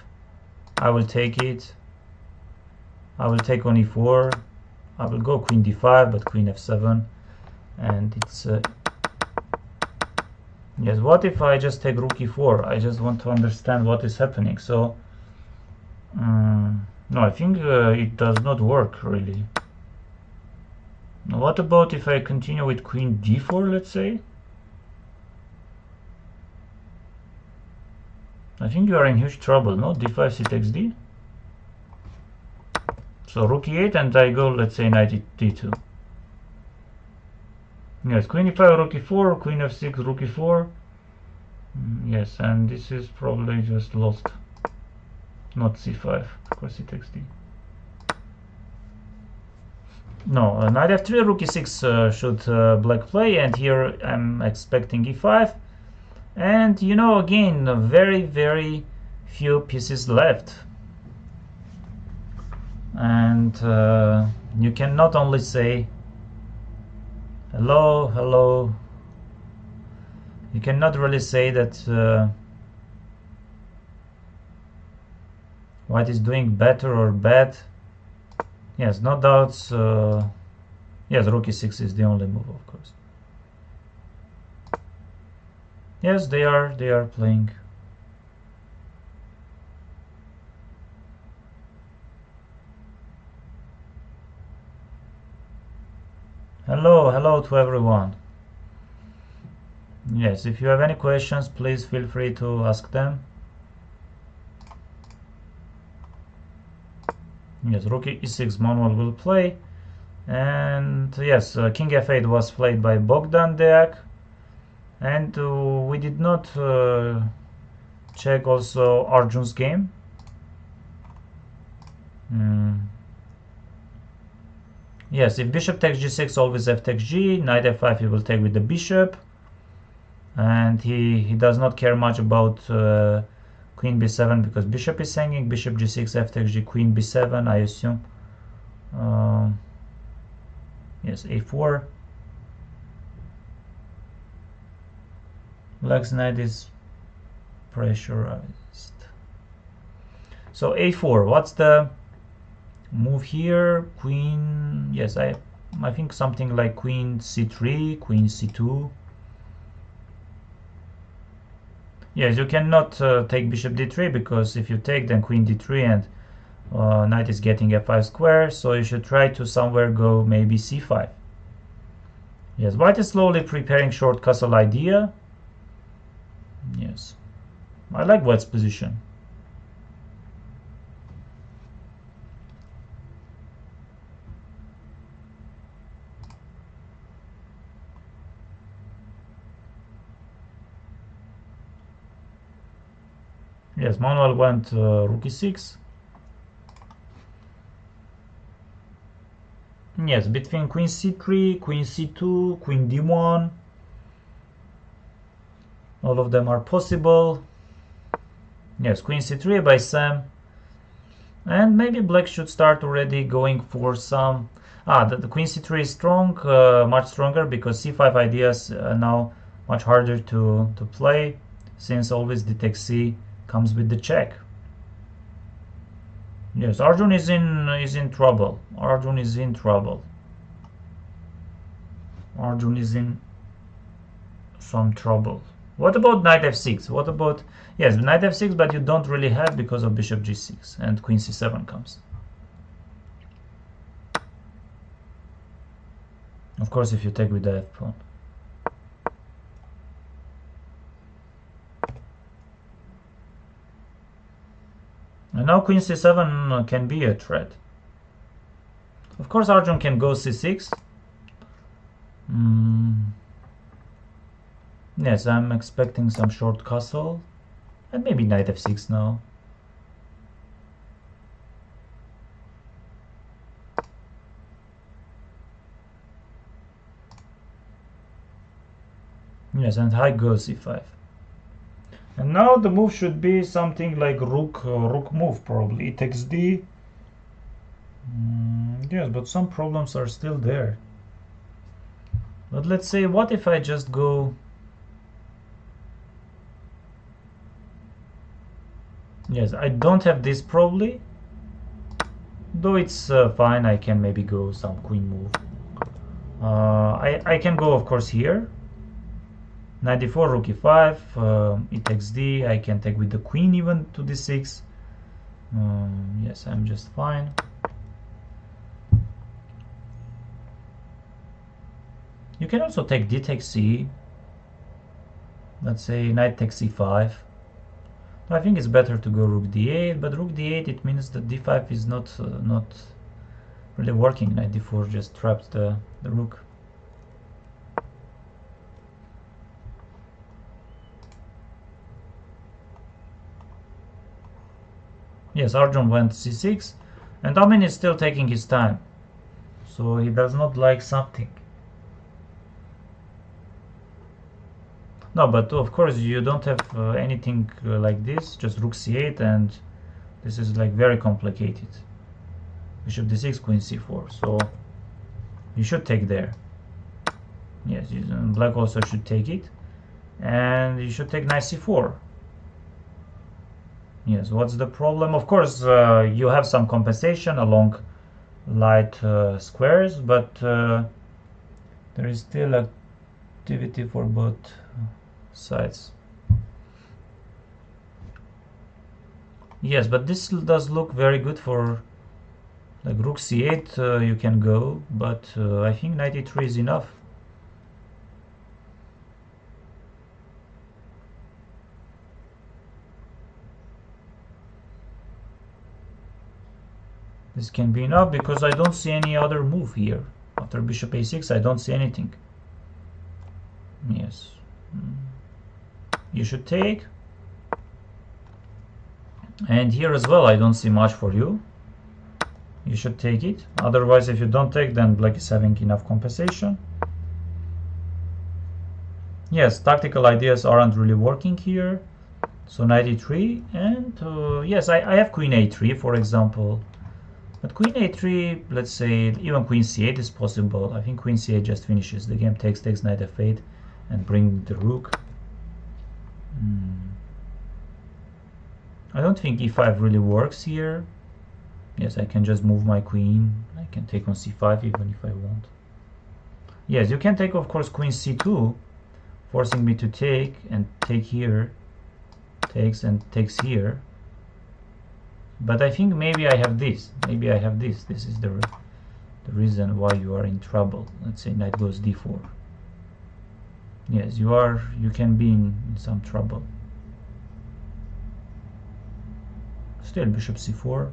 I will take it. I will take on e4. I will go queen d5, but queen f7. And it's yes. What if I just take rook e4? I just want to understand what is happening. So no, I think it does not work really. What about if I continue with queen d4? Let's say. I think you are in huge trouble, no? d5, c takes d. So rook e8 and I go, let's say, knight d2. Yes, queen e5, rook e4, queen f6, rook e4. Yes, and this is probably just lost. Not c5, of course c takes d. No, knight f3, rook e6 should black play, and here I'm expecting e5. And you know, again, very few pieces left. And you can not only say hello. You cannot really say that white is doing better or bad. Yes, no doubts. Yes, rook e6 is the only move, of course. Yes, they are playing. Hello to everyone. Yes, if you have any questions, please feel free to ask them. Yes, rook e6 Manuel will play. And yes, king f8 was played by Bogdan Deak. And we did not check also Arjun's game. Yes, if bishop takes g6, always f takes g. Knight f5, he will take with the bishop. And he does not care much about queen b7 because bishop is hanging. Bishop g6, f takes g, queen b7, I assume. Yes, a4. Black's knight is pressurized. So a4, what's the move here? Queen, yes, I think something like queen c3, queen c2. Yes, you cannot take bishop d3 because if you take, then queen d3 and knight is getting f5 square, so you should try to somewhere go maybe c5. Yes, white is slowly preparing short castle idea. Yes, I like white's position. Yes, Manuel went rook e6. Yes, between queen c3, queen c2, queen d1. All of them are possible. Yes, queen c3 by Sam. And maybe black should start already going for some... the queen c3 is strong, much stronger, because c5 ideas are now much harder to play, since always d takes c comes with the check. Yes, Arjun is in trouble. Arjun is in trouble. Arjun is in some trouble. What about knight f6? What about... Yes, knight f6, but you don't really have because of bishop g6 and queen c7 comes. Of course, if you take with the f pawn. And now queen c7 can be a threat. Of course, Arjun can go c6. Yes, I'm expecting some short castle. And maybe knight f6 now. Yes, and high goes e5. And now the move should be something like rook move, probably. E takes d. Yes, but some problems are still there. But let's say, what if I just go... Yes, I don't have this probably. Though it's fine, I can maybe go some queen move. I can go, of course, here. Knight d4, rook e5, e takes d. I can take with the queen even to d6. Yes, I'm just fine. You can also take d takes c. Let's say knight takes c5. I think it's better to go rook d8, but rook d8, it means that d5 is not really working. Knight d4 just traps the rook. Yes, Arjun went c6, and Amin is still taking his time, so he does not like something. No, but of course you don't have anything like this, just rook c8, and this is like very complicated. Bishop d6, queen c4, so you should take there. Yes, black also should take it, and you should take knight c4. Yes, what's the problem? Of course, you have some compensation along light squares, but there is still activity for both sides. Yes, but this does look very good for like rook c8. You can go, but I think knight e3 is enough. This can be enough because I don't see any other move here. After bishop a6, I don't see anything. Yes. You should take. And here as well, I don't see much for you. you should take it. Otherwise, if you don't take, then black is having enough compensation. Yes, tactical ideas aren't really working here. So knight e3, and yes, I have queen a3, for example. But queen a3, let's say, even queen c8 is possible. I think queen c8 just finishes the game. Takes knight f8, and bring the rook. I don't think e5 really works here. Yes, I can just move my queen. I can take on c5 even if I want. Yes, you can take, of course, queen c2, forcing me to take and take here. Takes and takes here. But I think maybe I have this. Maybe I have this. This is the reason why you are in trouble. Let's say knight goes d4. Yes, you can be in some trouble. Still bishop c4.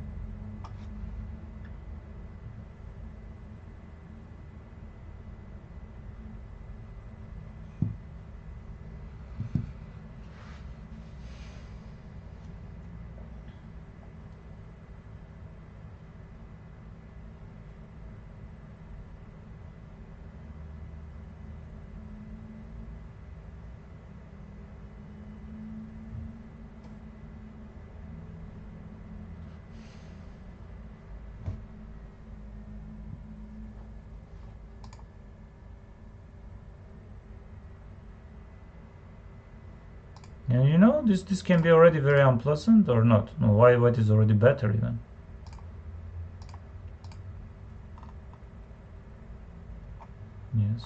And you know, this can be already very unpleasant or not. No, white is already better even. Yes.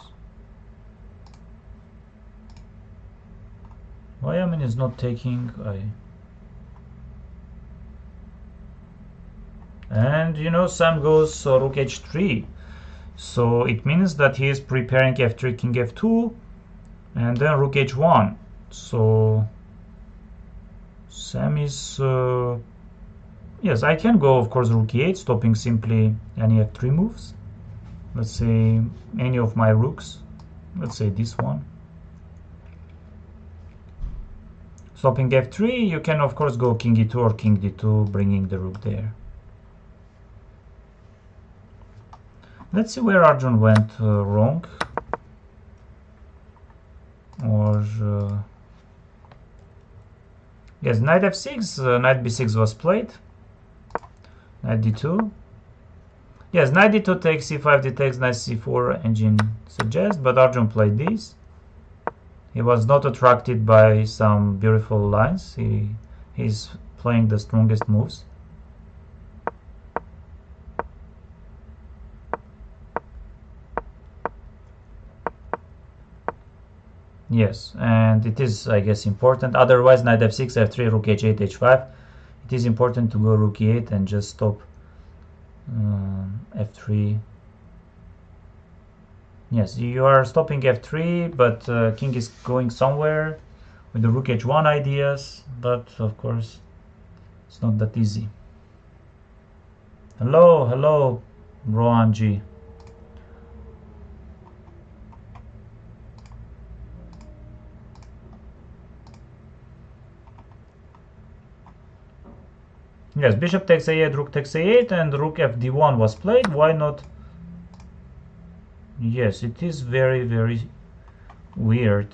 Why Yamin is not taking and you know, Sam goes rook h3. So it means that he is preparing f3, king f2, and then rook h1. So Sam is yes, I can go, of course, rook e8, stopping simply any f3 moves. Let's say any of my rooks. Let's say this one. Stopping f3, you can, of course, go king e2 or king d2, bringing the rook there. Let's see where Arjun went wrong. Or yes, knight f6, knight b6 was played. Knight d2. Yes, knight d2 takes c5, d takes knight c4, engine suggests, but Arjun played this. He was not attracted by some beautiful lines. He's playing the strongest moves. Yes, and it is, I guess, important. Otherwise, knight f6, f3, rook h8, h5. It is important to go rook e8 and just stop f3. Yes, you are stopping f3, but king is going somewhere with the rook h1 ideas. But of course, it's not that easy. Hello, Rohan G. Yes, bishop takes a8, rook takes a8, and rook fd1 was played. Why not? Yes, it is very, very weird.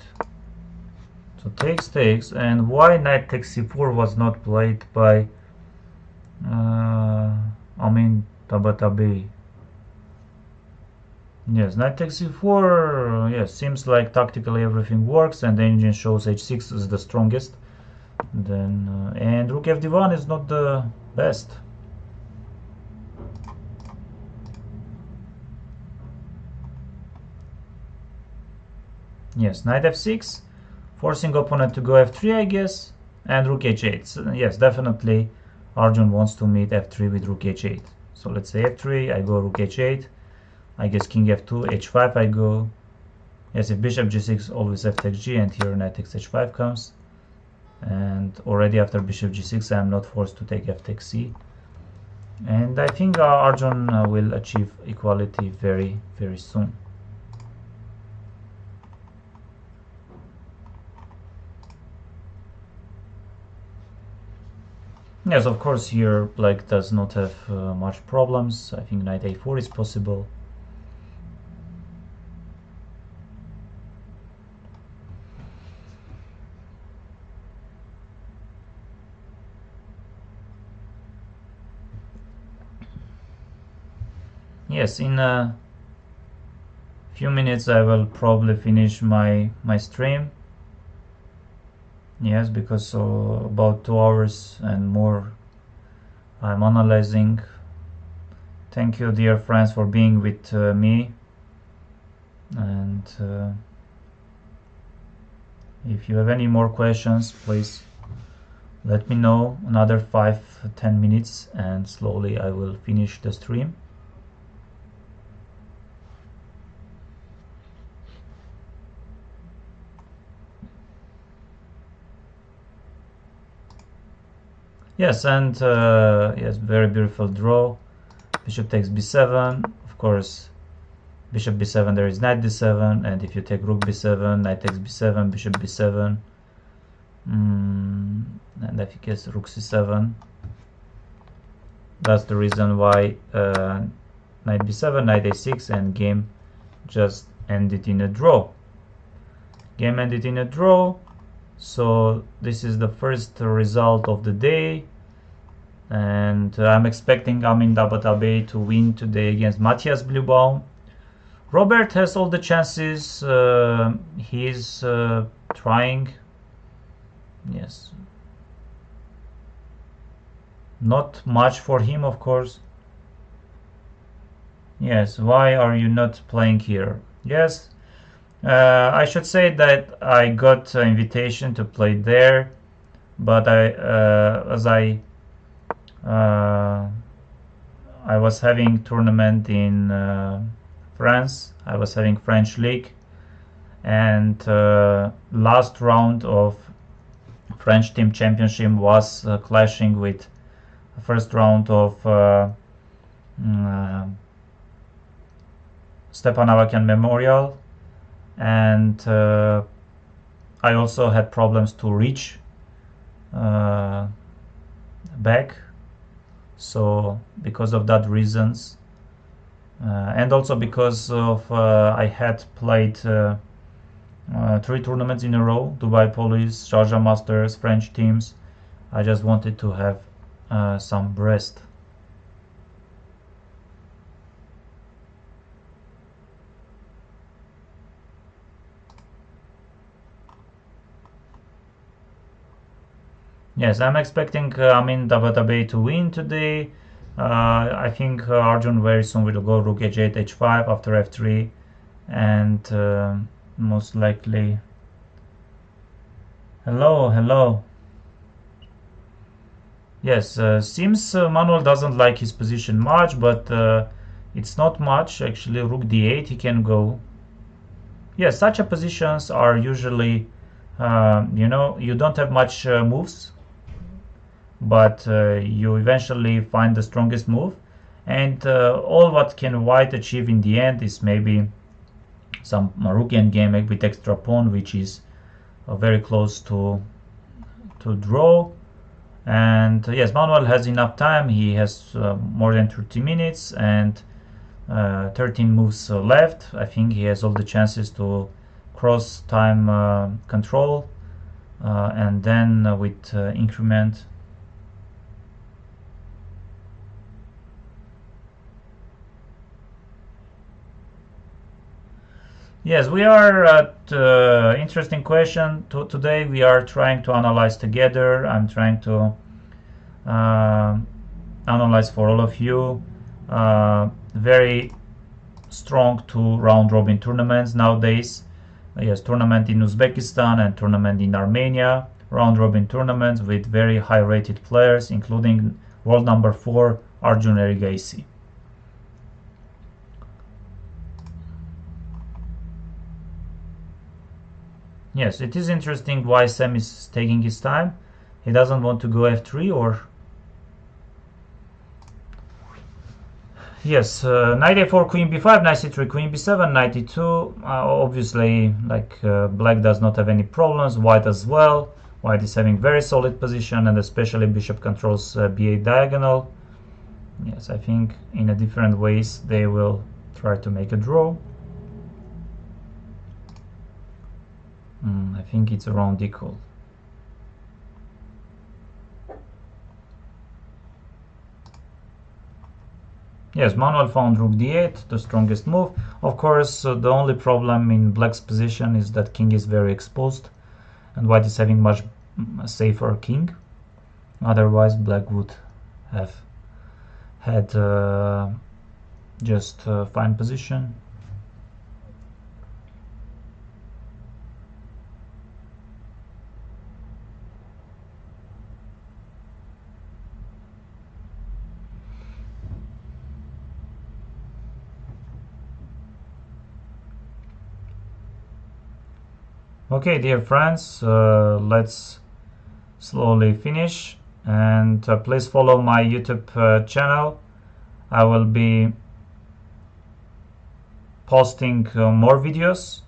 So takes, and why knight takes c4 was not played by Amin Tabatabai. Yes, knight takes c4. Yes, seems like tactically everything works, and the engine shows h6 is the strongest. Then and rook fd1 is not the best. Yes, knight f6, forcing opponent to go f3, I guess, and rook h8. So, yes, definitely Arjun wants to meet f3 with rook h8. So let's say f3, I go rook h8, I guess king f2, h5 I go. Yes, if bishop g6, always f takes g, and here knight takes h5 comes. And already after bishop g6, I am not forced to take f takes c. And I think Arjun will achieve equality very, very soon. Yes, of course, here black does not have much problems. I think knight a4 is possible. Yes, in a few minutes I will probably finish my stream. Yes, because about 2 hours and more I'm analyzing. Thank you, dear friends, for being with me. And if you have any more questions, please let me know. Another 5-10 minutes and slowly I will finish the stream. Yes, and yes, very beautiful draw. Bishop takes b7. Of course, bishop b7, there is knight d7, and if you take rook b7, knight takes b7, bishop b7, and I think it's rook c7. That's the reason why knight b7, knight a6, and game just ended in a draw. Game ended in a draw. So this is the first result of the day, and I'm expecting Amin Dabatabe to win today against Matthias Blubaum. Robert has all the chances. He's trying. Yes. Not much for him, of course. Yes, why are you not playing here? Yes. I should say that I got an invitation to play there, but I was having tournament in France. I was having French League, and last round of French Team Championship was clashing with the first round of Stepan Avagyan Memorial. And I also had problems to reach back, so because of that reasons, and also because of I had played 3 tournaments in a row, Dubai Police, Sharjah Masters, French teams. I just wanted to have some rest. Yes, I'm expecting Amin Dabatabe to win today. I think Arjun very soon will go rook h8, h5 after f3, and most likely. Hello. Yes, seems Manuel doesn't like his position much, but it's not much actually. Rook d8, he can go. Yes, such a positions are usually, you don't have much moves, but you eventually find the strongest move, and all what can white achieve in the end is maybe some rook endgame with extra pawn, which is very close to draw. And yes, Manuel has enough time. He has more than 30 minutes and 13 moves left. I think he has all the chances to cross time control, and then with increment. Yes, we are at interesting question. Today we are trying to analyze together. I'm trying to analyze for all of you. Very strong 2 round-robin tournaments nowadays. Yes, tournament in Uzbekistan and tournament in Armenia. Round-robin tournaments with very high-rated players, including world number 4 Arjun Erigaisi. Yes, it is interesting why Sam is taking his time. He doesn't want to go f3 or... Yes, knight a4, queen b5, knight c3, queen b7, knight e2. Obviously, like black does not have any problems, white as well. White is having very solid position, and especially bishop controls b8 diagonal. Yes, I think in a different ways they will try to make a draw. I think it's a round equal. Yes, Manuel found rook d8, the strongest move. Of course, the only problem in black's position is that king is very exposed, and white is having much safer king. Otherwise, black would have had just a fine position. Okay, dear friends, let's slowly finish, and please follow my YouTube channel. I will be posting more videos